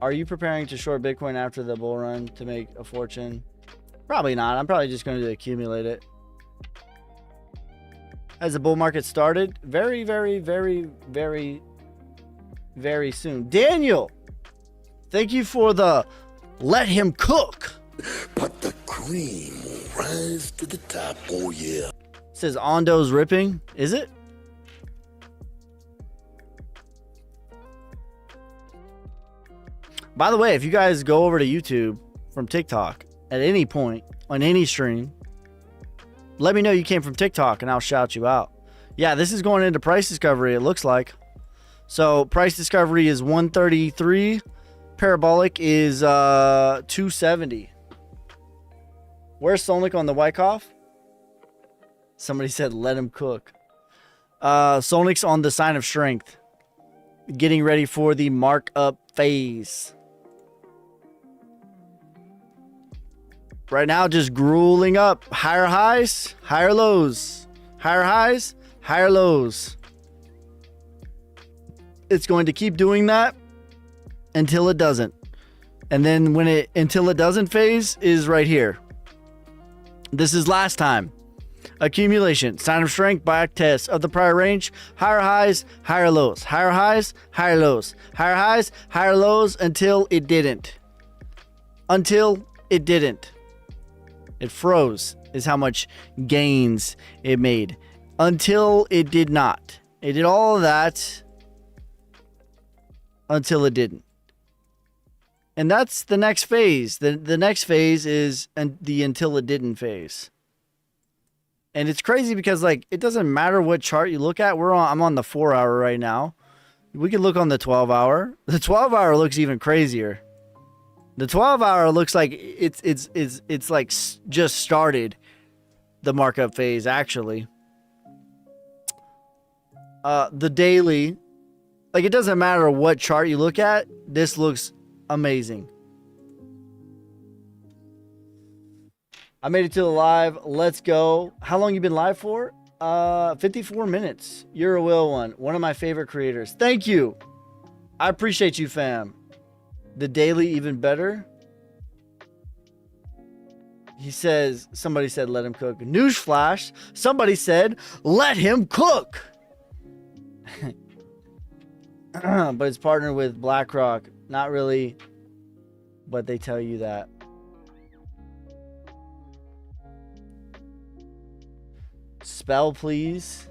are you preparing to short Bitcoin after the bull run to make a fortune? Probably not. I'm probably just going to accumulate it. Has the bull market started? Very, very, very, very, very soon. Daniel, thank you for the let him cook. But the cream will rise to the top, oh yeah. It says Ondo's ripping. Is it? By the way, if you guys go over to YouTube from TikTok at any point on any stream, let me know you came from TikTok and I'll shout you out. Yeah, this is going into price discovery, it looks like. So price discovery is 133. Parabolic is 270. Where's Solnic on the Wyckoff? Somebody said let him cook. Solnic's on the sign of strength. Getting ready for the markup phase. Right now, just grueling up. Higher highs, higher lows. Higher highs, higher lows. It's going to keep doing that until it doesn't. And then until it doesn't phase is right here. This is last time. Accumulation, sign of strength, back test of the prior range. Higher highs, higher lows. Higher highs, higher lows. Higher highs, higher lows until it didn't. Until it didn't. It froze is how much gains it made. Until it did not. It did all of that until it didn't. And that's the next phase. The next phase is the until it didn't phase. And it's crazy because like it doesn't matter what chart you look at. I'm on the 4-hour right now. We can look on the 12-hour. The 12-hour looks even crazier. The 12-hour looks like it's like just started the markup phase actually. The daily, like it doesn't matter what chart you look at. This looks amazing. I made it to the live. Let's go. How long you been live for? 54 minutes. You're a Will one of my favorite creators. Thank you. I appreciate you, fam. The daily even better. He says, somebody said, let him cook. Newsflash. Somebody said, let him cook. But it's partnered with BlackRock. Not really, but they tell you that. Spell, please.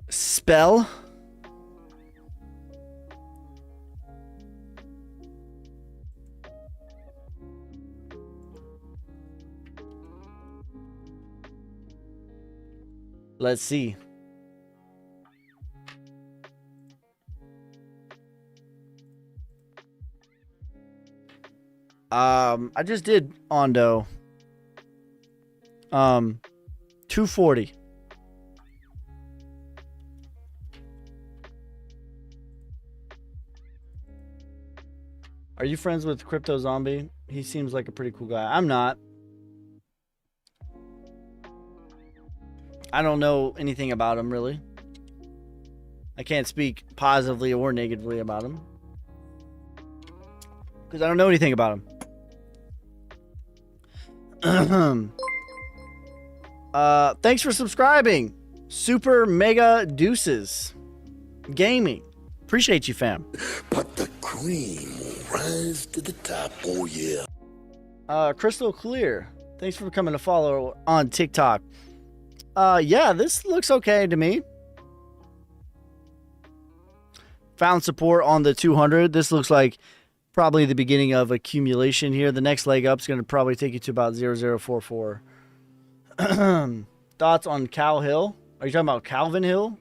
Spell. Let's see. I just did Ondo. 240. Are you friends with Crypto Zombie? He seems like a pretty cool guy. I'm not. I don't know anything about him, really. I can't speak positively or negatively about him, because I don't know anything about him. Thanks for subscribing. Super Mega Deuces Gaming. Appreciate you, fam. But the cream will rise to the top, oh yeah. Crystal Clear. Thanks for becoming a follower on TikTok. Yeah, this looks okay to me. Found support on the 200. This looks like probably the beginning of accumulation here. The next leg up is going to probably take you to about 0044. Thoughts on Cow Hill? Are you talking about Calvin Hill?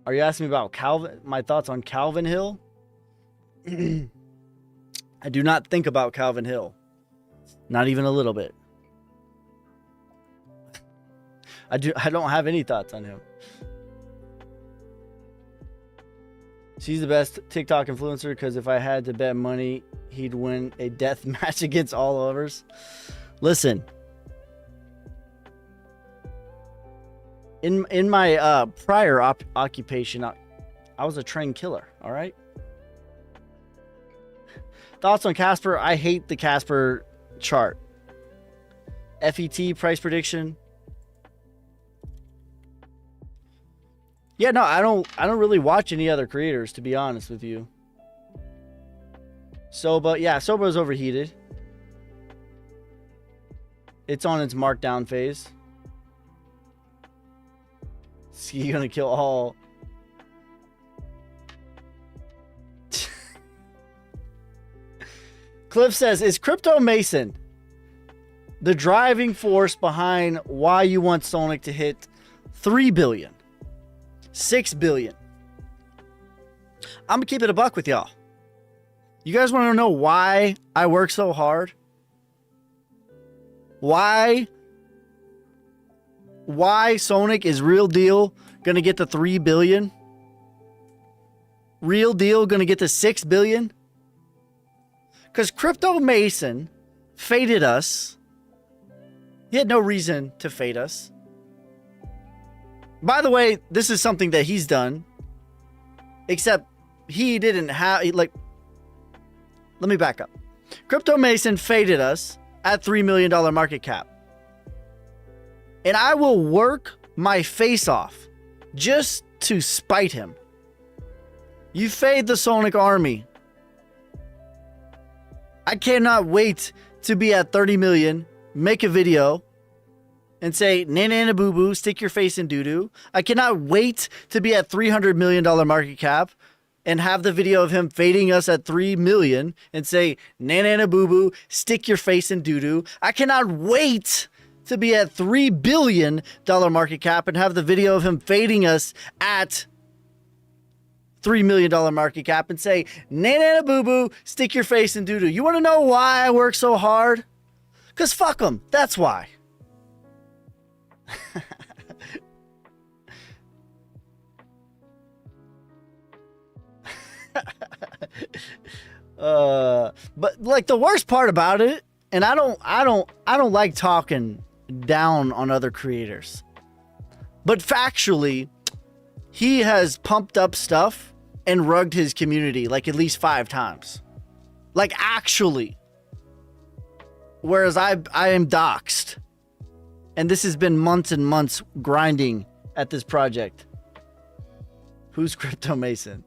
Are you asking me about my thoughts on Calvin Hill? I do not think about Calvin Hill. Not even a little bit. I don't have any thoughts on him. She's the best TikTok influencer because if I had to bet money, he'd win a death match against all others. Listen. In my prior occupation, I was a trained killer, all right? Thoughts on Casper? I hate the Casper chart. FET price prediction. Yeah, no, I don't really watch any other creators, to be honest with you. Soba, yeah, Soba is overheated. It's on its markdown phase. So you're gonna kill all. Cliff says, is Crypto Mason the driving force behind why you want Sonic to hit 3 billion? 6 billion. I'm gonna keep it a buck with y'all. You guys want to know why I work so hard? Why Sonic is real deal gonna get to 3 billion? Real deal gonna get to 6 billion? Because Crypto Mason faded us. He had no reason to fade us. By the way, this is something that he's done. Except he didn't have, like, let me back up. Crypto Mason faded us at $3 million market cap. And I will work my face off just to spite him. You fade the Sonic army. I cannot wait to be at 30 million, make a video, and say, nana boo boo, stick your face in doo doo. I cannot wait to be at $300 million market cap and have the video of him fading us at 3 million and say, "Nana boo boo, stick your face in doo doo." I cannot wait to be at $3 billion market cap and have the video of him fading us at $3 million market cap and say, "Nana boo boo, stick your face in doo doo." You want to know why I work so hard? Because fuck them. That's why. But like the worst part about it, and I don't like talking down on other creators, but factually, he has pumped up stuff and rugged his community like at least 5 times, like actually. Whereas I am doxxed, and this has been months and months grinding at this project. Who's Crypto Mason?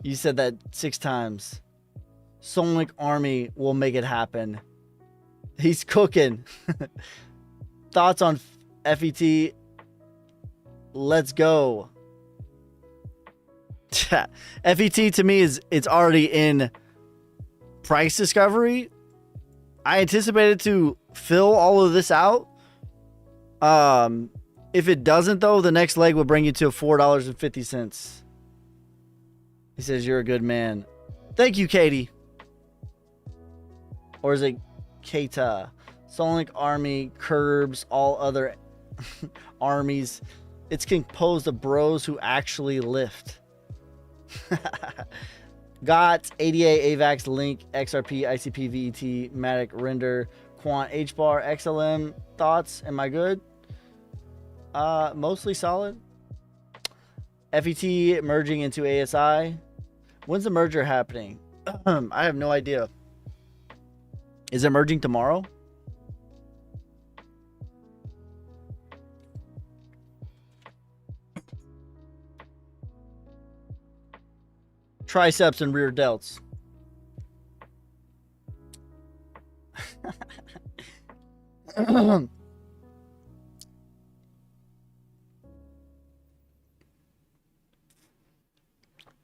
You said that 6 times. Sonic Army will make it happen. He's cooking. Thoughts on FET? Let's go. FET to me it's already in price discovery. I anticipated to fill all of this out. If it doesn't though, the next leg will bring you to $4.50. He says, "You're a good man." Thank you, Katie. Or is it Keita? Sonic Army curbs all other armies. It's composed of bros who actually lift. Got ADA, AVAX, Link, XRP, ICP, VET, Matic, Render, Quant, HBAR, XLM. Thoughts? Am I good? Mostly solid. FET merging into ASI. When's the merger happening? I have no idea. Is it merging tomorrow? Triceps and rear delts.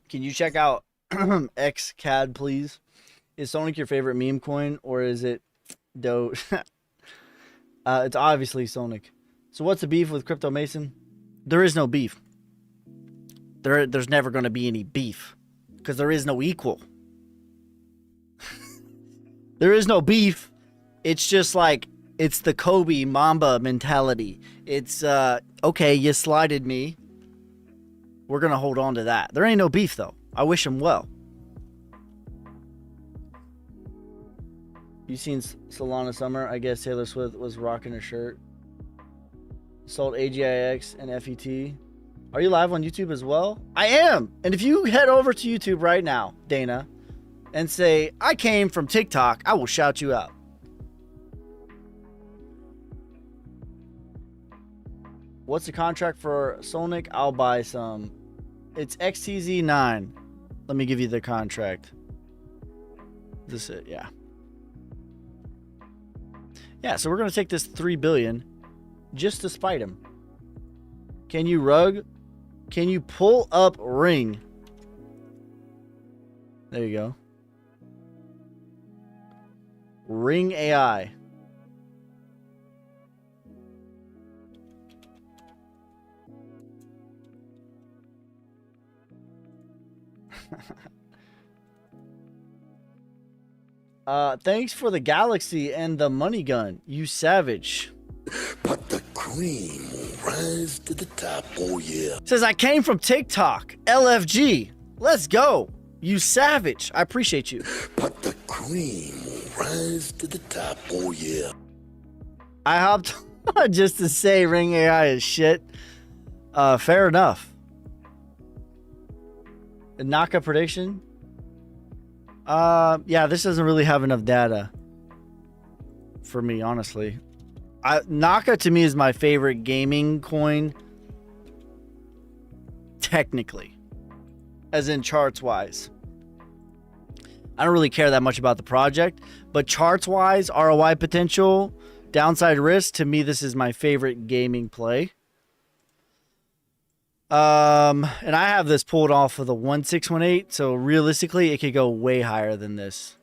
Can you check out XCAD, please? Is Sonic your favorite meme coin, or is it Doge? It's obviously Sonic. So what's the beef with Crypto Mason? There is no beef. There's never going to be any beef because there is no equal. There is no beef. It's just like, it's the Kobe Mamba mentality. It's, okay, you slighted me. We're going to hold on to that. There ain't no beef, though. I wish him well. You seen Solana Summer? I guess Taylor Swift was rocking her shirt. Sold AGIX and FET. Are you live on YouTube as well? I am. And if you head over to YouTube right now, Dana, and say, "I came from TikTok," I will shout you out. What's the contract for Sonic? I'll buy some. It's XTZ9. Let me give you the contract. This is it, yeah. Yeah, so we're going to take this 3 billion just to spite him. Can you rug? Can you pull up Ring? There you go. Ring AI. Thanks for the galaxy and the money gun, you savage. But the cream will rise to the top, oh yeah. Says, "I came from TikTok. LFG. Let's go. You savage. I appreciate you." But the cream will rise to the top, oh yeah. I hopped on just to say Ring AI is shit. Fair enough. The Naka prediction? Yeah, this doesn't really have enough data for me, honestly. Naka to me is my favorite gaming coin, technically, as in charts wise. I don't really care that much about the project, but charts wise, ROI potential, downside risk, to me this is my favorite gaming play. And I have this pulled off of the 1618, so realistically it could go way higher than this.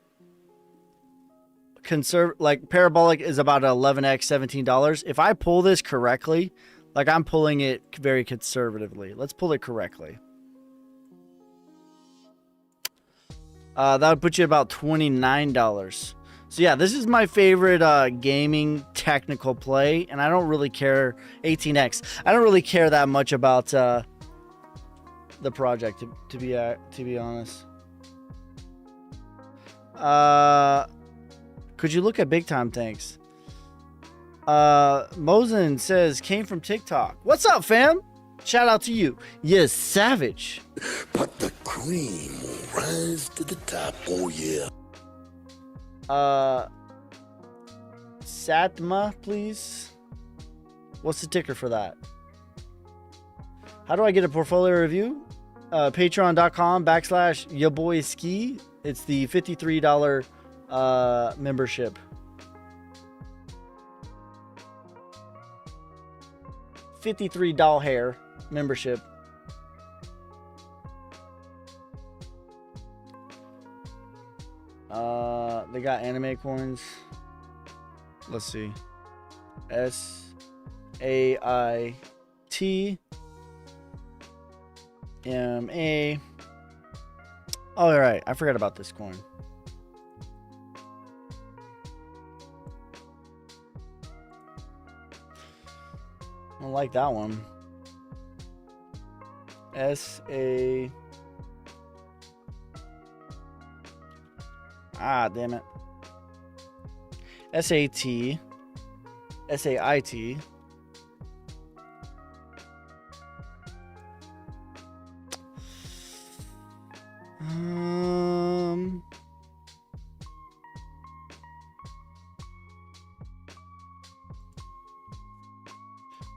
Like parabolic is about 11x, $17. If I pull this correctly, like I'm pulling it very conservatively. Let's pull it correctly. That would put you at about $29. So yeah, this is my favorite gaming technical play, and I don't really care 18x. I don't really care that much about the project to be honest. Could you look at big time? Thanks. Mosen says came from TikTok. What's up, fam? Shout out to you. Yes, savage. But the cream will rise to the top, oh yeah. Satma, please. What's the ticker for that? How do I get a portfolio review? Patreon.com/yaboyski. It's the $53 membership. $53 hair membership. They got anime coins. Let's see. SAITMA. Oh, all right. I forgot about this coin. I don't like that one. Damn it. SAT. SAIT.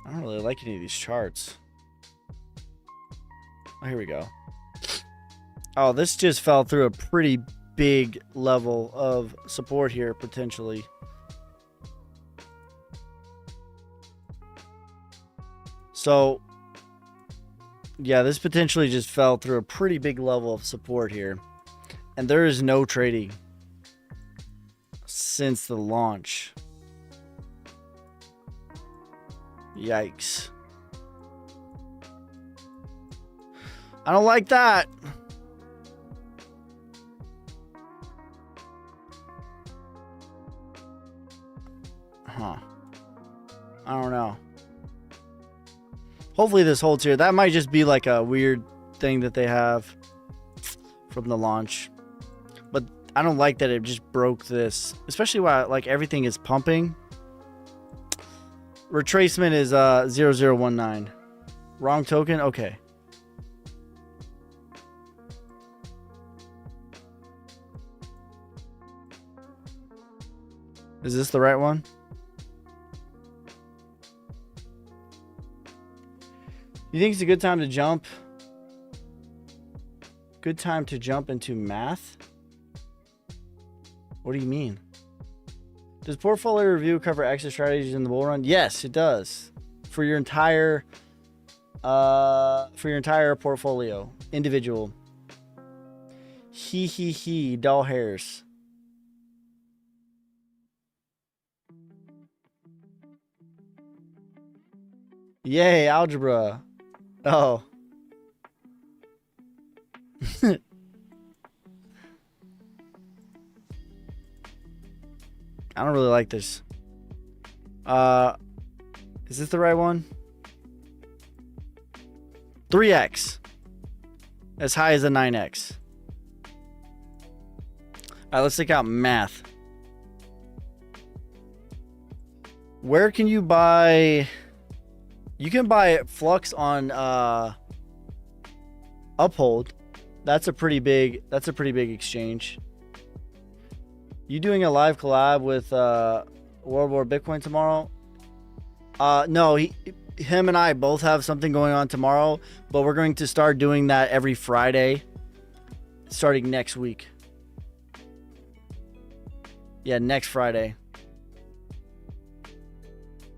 I don't really like any of these charts. Oh, here we go. Oh, this just fell through a pretty big level of support here, potentially. So, yeah, this potentially just fell through a pretty big level of support here. And there is no trading since the launch. Yikes. I don't like that. Huh. I don't know. Hopefully this holds here. That might just be like a weird thing that they have from the launch. But I don't like that it just broke this. Especially while like everything is pumping. Retracement is 0019. Wrong token? Okay. Is this the right one? You think it's a good time to jump? Good time to jump into math? What do you mean? Does portfolio review cover exit strategies in the bull run? Yes, it does. For your entire portfolio, individual. He, doll hairs. Yay, algebra. Oh. I don't really like this. Is this the right one? 3x. As high as a 9x. Alright, let's take out math. Where can you buy... You can buy Flux on Uphold. That's a pretty big exchange. You doing a live collab with World War Bitcoin tomorrow? No, him and I both have something going on tomorrow, but we're going to start doing that every Friday starting next week. Yeah, next Friday.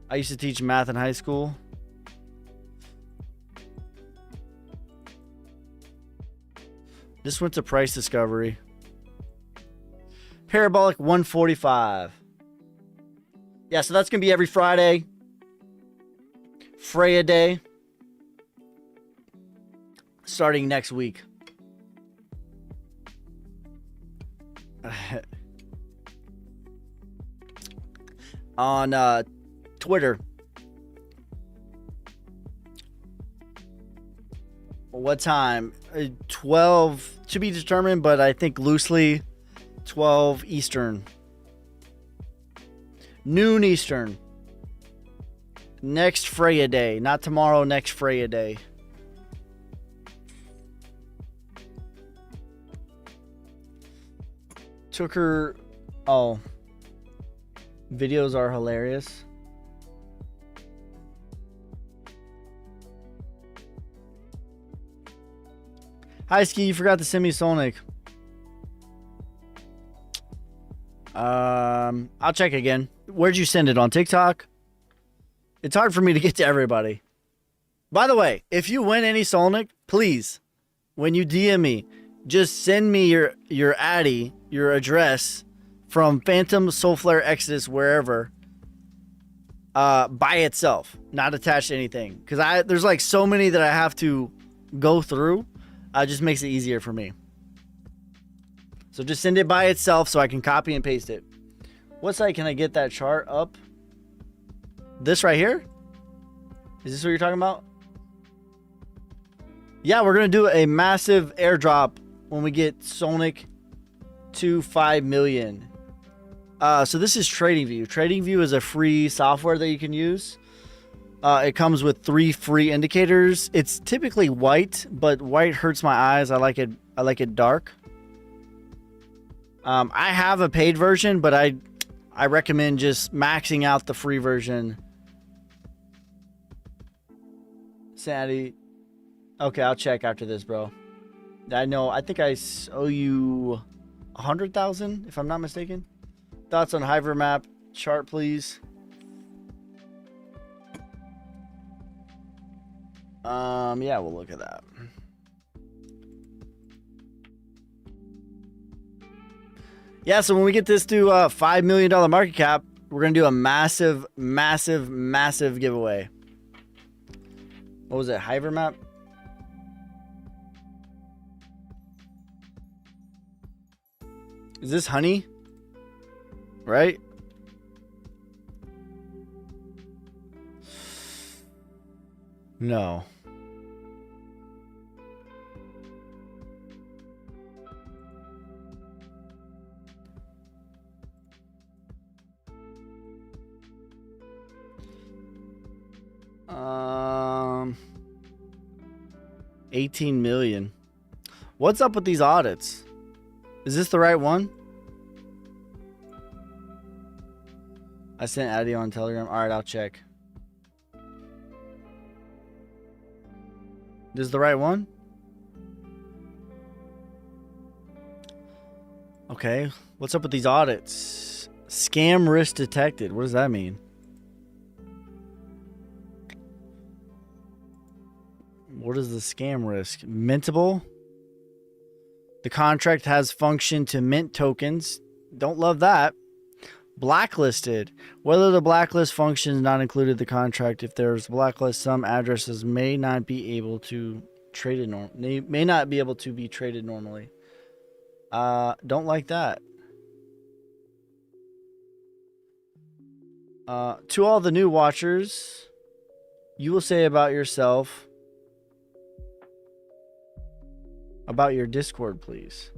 I used to teach math in high school. This went to price discovery. Parabolic 145. Yeah, so that's going to be every Friday. Freya Day. Starting next week. On Twitter. What time? 12 to be determined, but I think loosely 12 Eastern. Noon Eastern. Next Freya Day. Not tomorrow, next Freya Day. Took her... Oh. Videos are hilarious. Hi, Ski. You forgot to send me Sonic. I'll check again. Where'd you send it? On TikTok? It's hard for me to get to everybody. By the way, if you win any Sonic, please, when you DM me, just send me your Addy, your address from Phantom, Soulflare, Exodus, wherever, by itself, not attached to anything. Because there's like so many that I have to go through. It just makes it easier for me. So just send it by itself so I can copy and paste it. What site can I get that chart up? This right here? Is this what you're talking about? Yeah, we're going to do a massive airdrop when we get Sonic to 5 million. So this is TradingView. TradingView is a free software that you can use. It comes with 3 free indicators. It's typically white, but white hurts my eyes. I like it dark. I have a paid version, but I recommend just maxing out the free version. Sandy. Okay, I'll check after this, bro. I think I owe you 100,000, if I'm not mistaken. Thoughts on Hypermap chart, please. Yeah, we'll look at that. Yeah, so when we get this to $5 million market cap, we're going to do a massive, massive, massive giveaway. What was it? Hypermap? Is this honey? Right? No. Um, 18 million. What's up with these audits? Is this the right one? I sent Addy on Telegram. All right, I'll check. This is the right one? Okay. What's up with these audits? Scam risk detected. What does that mean? What is the scam risk? Mintable? The contract has function to mint tokens. Don't love that. Blacklisted. Whether the blacklist function is not included in the contract, if there's blacklist, some addresses may not be able to trade it may not be able to be traded normally. Don't like that. To all the new watchers, you will say about yourself, about your Discord, please.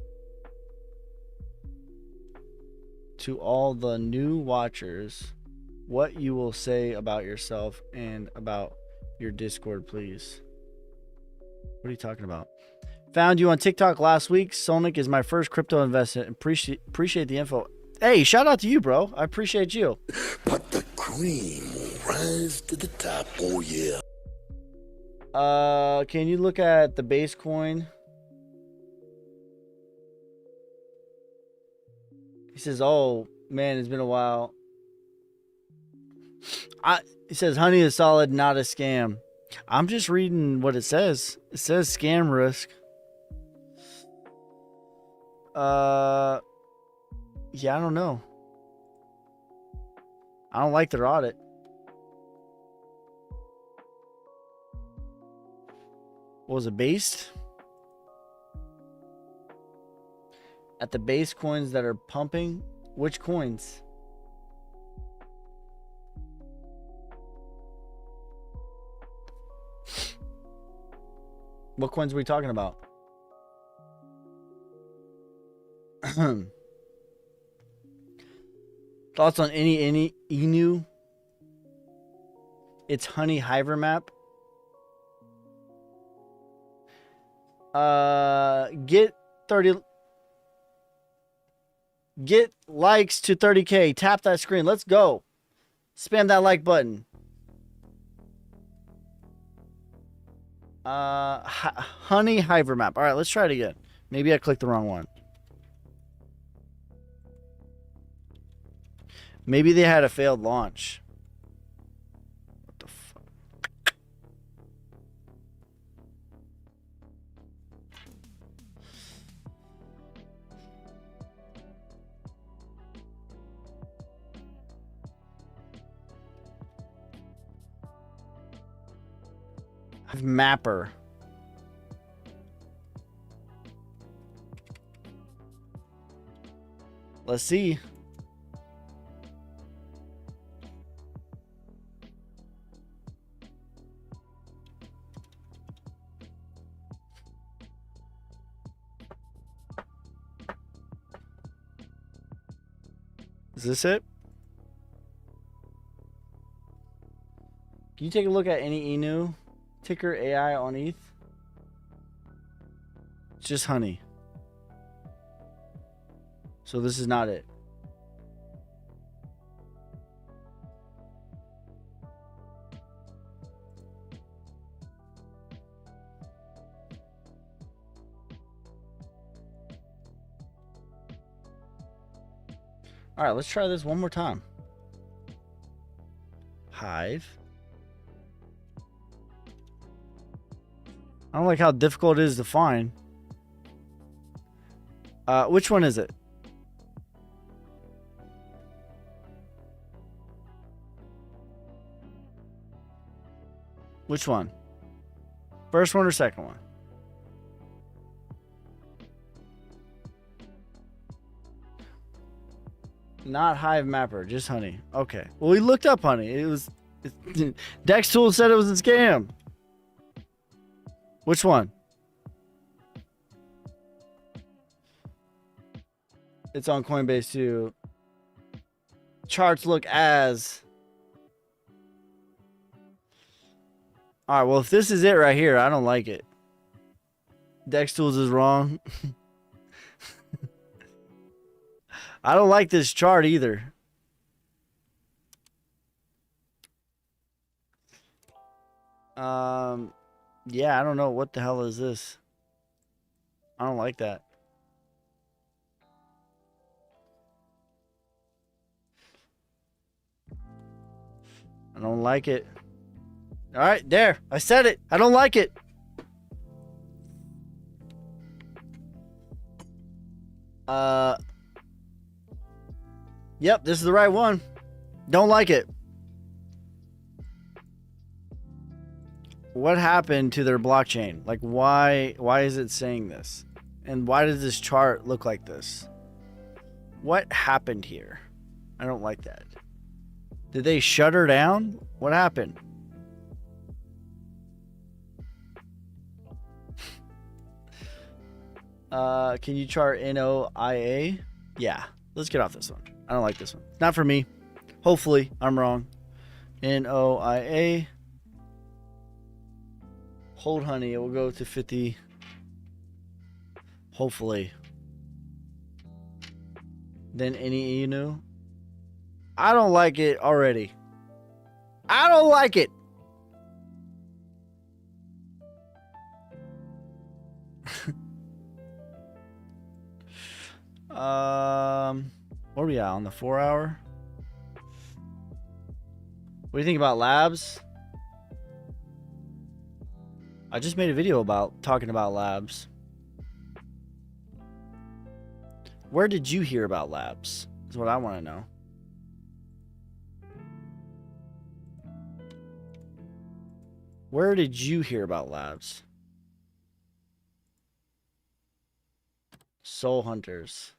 To all the new watchers, what you will say about yourself and about your Discord, please. What are you talking about? Found you on TikTok last week. Sonic is my first crypto investment. Appreciate the info. Hey, shout out to you, bro. I appreciate you. But the cream will rise to the top, oh yeah. Can you look at the base coin? He says, oh, man, it's been a while. He says, honey is solid, not a scam. I'm just reading what it says. It says scam risk. Yeah, I don't know. I don't like their audit. What was it, based? At the base coins that are pumping? Which coins? What coins are we talking about? Thoughts on any Inu? It's Honey Hiver map. Get 30. Get likes to 30K. Tap that screen. Let's go. Spam that like button. Honey Hiver map. All right, let's try it again. Maybe I clicked the wrong one. Maybe they had a failed launch. What the fuck? I have Mapper. Let's see. Is this it? Can you take a look at any Inu ticker AI on ETH? It's just Honey. So this is not it. All right, let's try this one more time. Hive. I don't like how difficult it is to find. Which one is it? Which one? First one or second one? Not Hive Mapper, just Honey. Okay. Well, we looked up Honey. It was Dex Tool said it was a scam. Which one? It's on Coinbase too. Charts look as. All right. Well, if this is it right here, I don't like it. Dex Tools is wrong. I don't like this chart either. Yeah, I don't know. What the hell is this? I don't like that. I don't like it. All right, there. I said it. I don't like it. Yep, this is the right one. Don't like it. What happened to their blockchain? Like, why is it saying this? And why does this chart look like this? What happened here? I don't like that. Did they shut her down? What happened? Can you chart NOIA? Yeah, let's get off this one. I don't like this one. Not for me. Hopefully, I'm wrong. NOIA. Hold Honey. It will go to 50. Hopefully. Then any Inu. I don't like it already. I don't like it. What are we at on the 4 hour? What do you think about labs? I just made a video about talking about labs. Where did you hear about Labs? Is what I want to know. Where did you hear about Labs? Soul Hunters.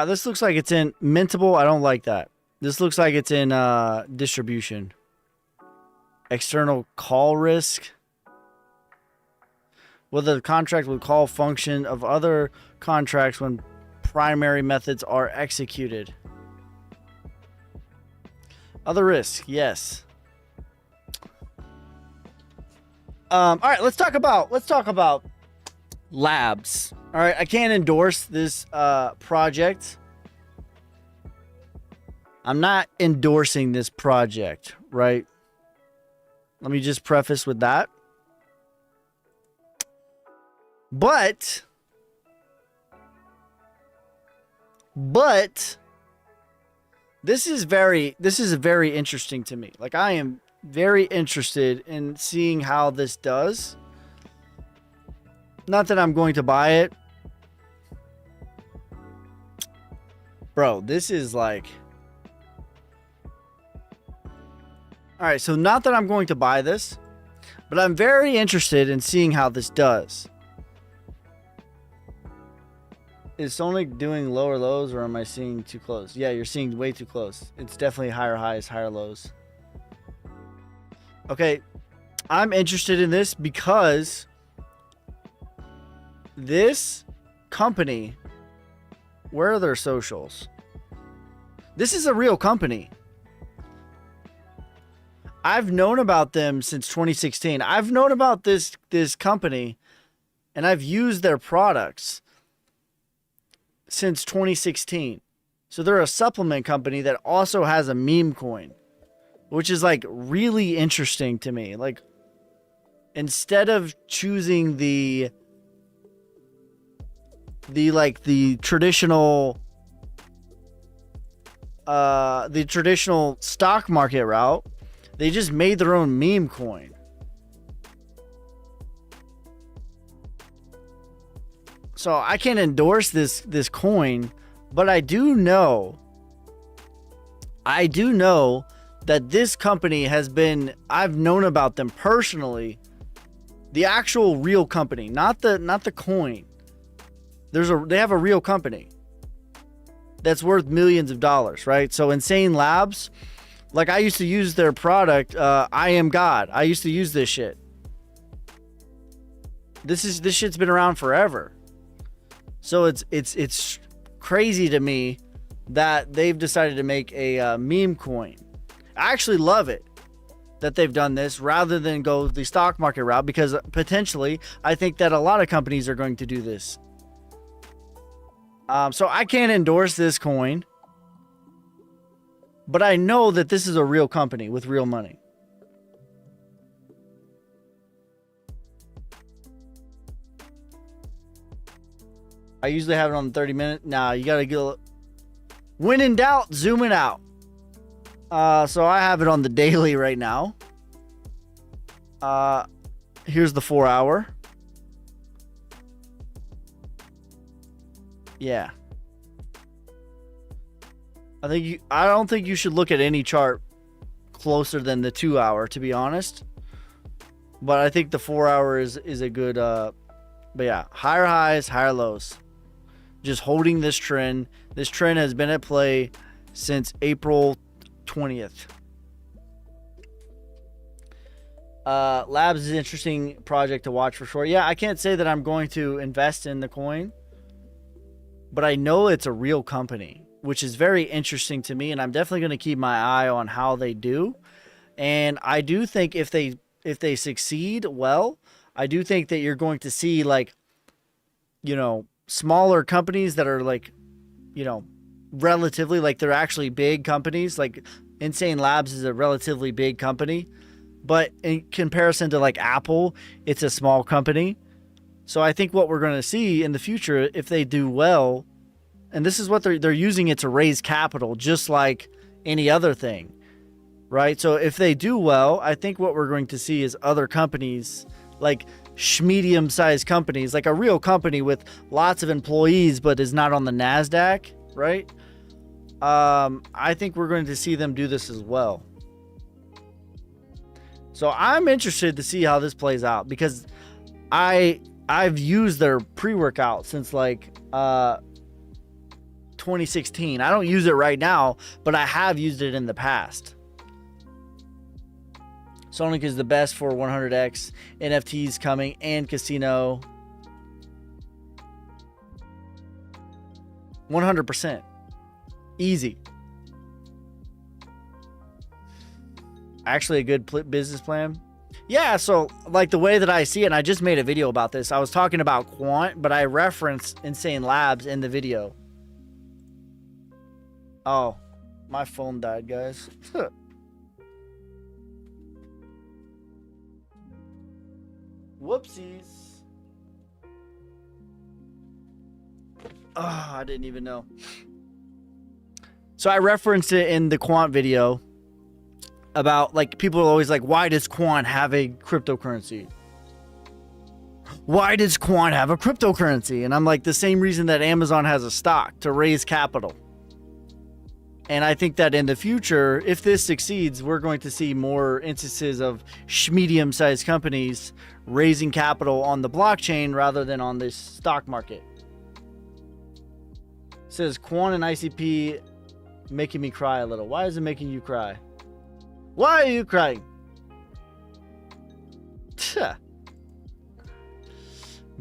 This looks like it's in Mintable. I don't like that. This looks like it's in distribution. External call risk. Whether the contract will call function of other contracts when primary methods are executed. Other risk, yes. All right, let's talk about Labs. All right, I can't endorse this project. I'm not endorsing this project, right? Let me just preface with that. But this is very interesting to me. Like, I am very interested in seeing how this does. Not that I'm going to buy it. Bro, this is like... Alright, so not that I'm going to buy this, but I'm very interested in seeing how this does. Is Sonic doing lower lows, or am I seeing too close? Yeah, you're seeing way too close. It's definitely higher highs, higher lows. Okay, I'm interested in this because this company, where are their socials? This is a real company. I've known about them since 2016. I've known about this company, and I've used their products since 2016. So they're a supplement company that also has a meme coin, which is like really interesting to me. Like, instead of choosing the traditional stock market route, they just made their own meme coin. So I can't endorse this coin, but I do know that this company has been, I've known about them personally. The actual real company, not the coin. They have a real company that's worth millions of dollars, right? So Insane Labs, like, I used to use their product, I Am God. I used to use this shit. This shit's been around forever. So it's crazy to me that they've decided to make a meme coin. I actually love it that they've done this rather than go the stock market route, because potentially I think that a lot of companies are going to do this. So I can't endorse this coin, but I know that this is a real company with real money. I usually have it on 30-minute. Nah, you gotta go. When in doubt, zoom it out. So I have it on the daily right now. Here's the 4-hour. Yeah. I don't think you should look at any chart closer than the 2-hour, to be honest. But I think the 4-hour is a good but yeah, higher highs, higher lows. Just holding this trend. This trend has been at play since April 20th. Labs is an interesting project to watch for sure. Yeah, I can't say that I'm going to invest in the coin, but I know it's a real company, which is very interesting to me, and I'm definitely going to keep my eye on how they do. And I do think if they succeed well, I do think that you're going to see, like, you know, smaller companies that are, like, you know, relatively, like, they're actually big companies. Like, Insane Labs is a relatively big company, but in comparison to, like, Apple, it's a small company. So I think what we're going to see in the future, if they do well, and this is what they're using it to raise capital, just like any other thing, right? So if they do well, I think what we're going to see is other companies, like medium-sized companies, like a real company with lots of employees but is not on the NASDAQ, right? I think we're going to see them do this as well. So I'm interested to see how this plays out, because I've used their pre-workout since like 2016. I don't use it right now, but I have used it in the past. Sonic is the best for 100x, NFTs coming, and casino. 100%. Easy. Actually a good business plan. Yeah, so like the way that I see it, and I just made a video about this. I was talking about Quant, but I referenced Insane Labs in the video. Oh, my phone died, guys. Whoopsies. Oh, I didn't even know. So I referenced it in the Quant video about, like, people are always like, why does Quant have a cryptocurrency? Why does Quant have a cryptocurrency? And I'm like, the same reason that Amazon has a stock, to raise capital. And I think that in the future, if this succeeds, we're going to see more instances of medium-sized companies raising capital on the blockchain rather than on the stock market. It says Quant and ICP making me cry a little. Why is it making you cry? Why are you crying?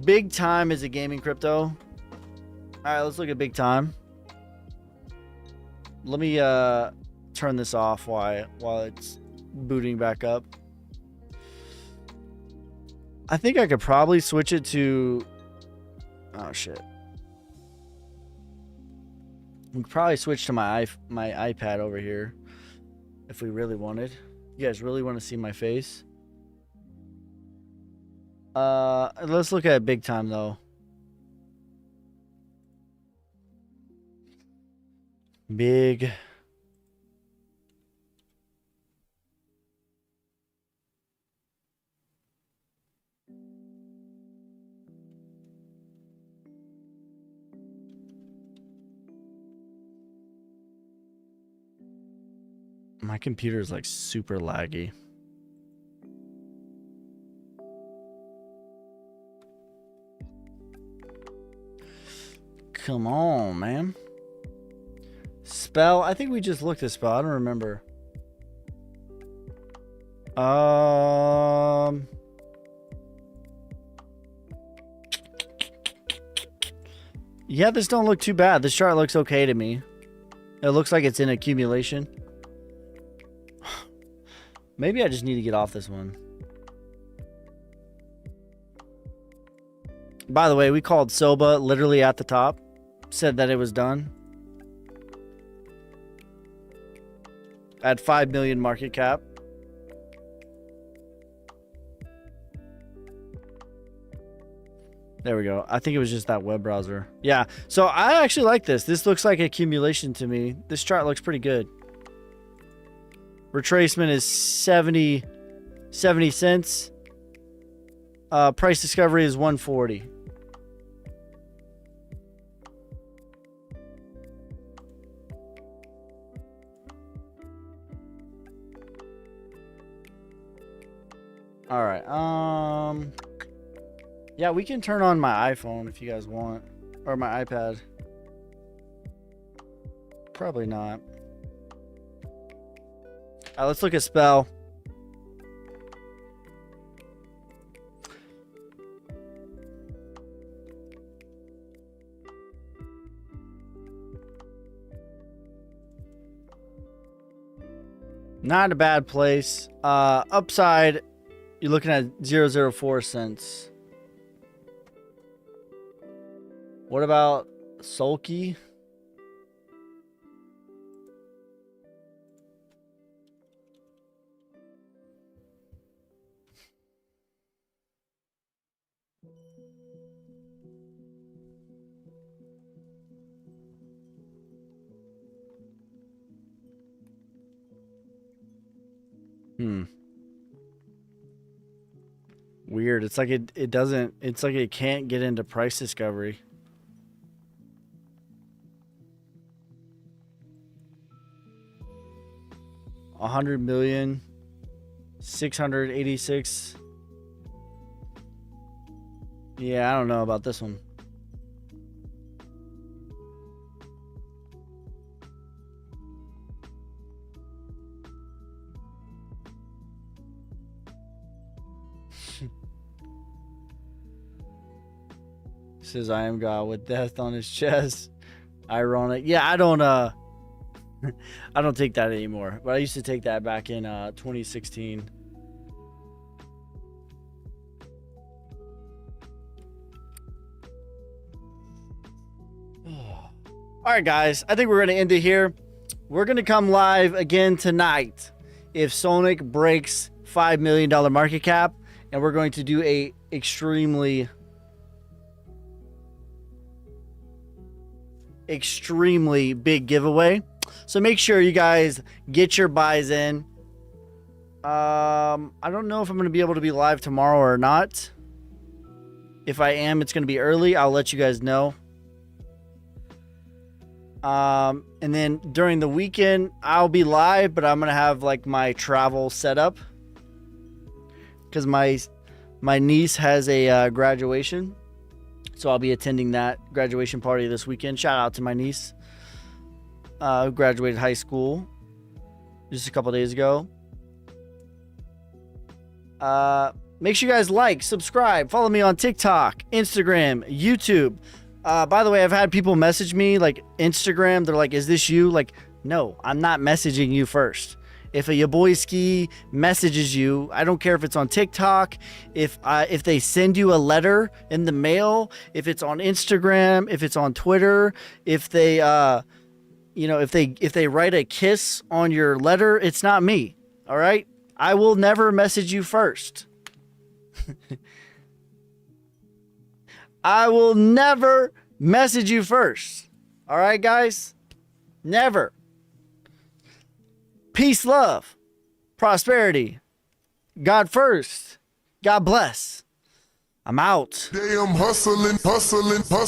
Big Time is a gaming crypto. All right, let's look at Big Time. Let me turn this off while it's booting back up. I think I could probably switch it to... Oh, shit. We could probably switch to my iPad over here if we really wanted. You guys really want to see my face? Let's look at Big Time, though. Big. My computer is like super laggy. Come on, man. Spell. I think we just looked at spell. I don't remember. Yeah, this don't look too bad. This chart looks okay to me. It looks like it's in accumulation. Maybe I just need to get off this one. By the way, we called Soba literally at the top. Said that it was done. At 5 million market cap. There we go. I think it was just that web browser. Yeah. So I actually like this. This looks like accumulation to me. This chart looks pretty good. Retracement is 70 cents. Price discovery is 140. All right. Yeah, we can turn on my iPhone if you guys want, or my iPad. Probably not. All right, let's look at spell. Not a bad place. Upside, you're looking at 0.004 cents. What about Sulky? Weird. It's like it doesn't. It's like it can't get into price discovery. $100,686,000. Yeah, I don't know about this one. Says I am God with death on his chest. Ironic. Yeah, I don't I don't take that anymore. But I used to take that back in 2016. All right, guys. I think we're going to end it here. We're going to come live again tonight if Sonic breaks $5 million market cap, and we're going to do a extremely big giveaway. So make sure you guys get your buys in. I don't know if I'm going to be able to be live tomorrow or not. If I am, it's going to be early. I'll let you guys know. And then during the weekend, I'll be live, but I'm going to have like my travel set up. Because my niece has a graduation. So I'll be attending that graduation party this weekend. Shout out to my niece. Who graduated high school just a couple days ago. Make sure you guys like, subscribe, follow me on TikTok, Instagram, YouTube. By the way, I've had people message me like Instagram. They're like, is this you? Like, no, I'm not messaging you first. If a Yaboyski messages you, I don't care if it's on TikTok, if they send you a letter in the mail, if it's on Instagram, if it's on Twitter, if they if they write a kiss on your letter, it's not me. All right? I will never message you first. I will never message you first. All right, guys? Never. Peace, love, prosperity. God first. God bless. I'm out. Damn hustling, hustling, hustling.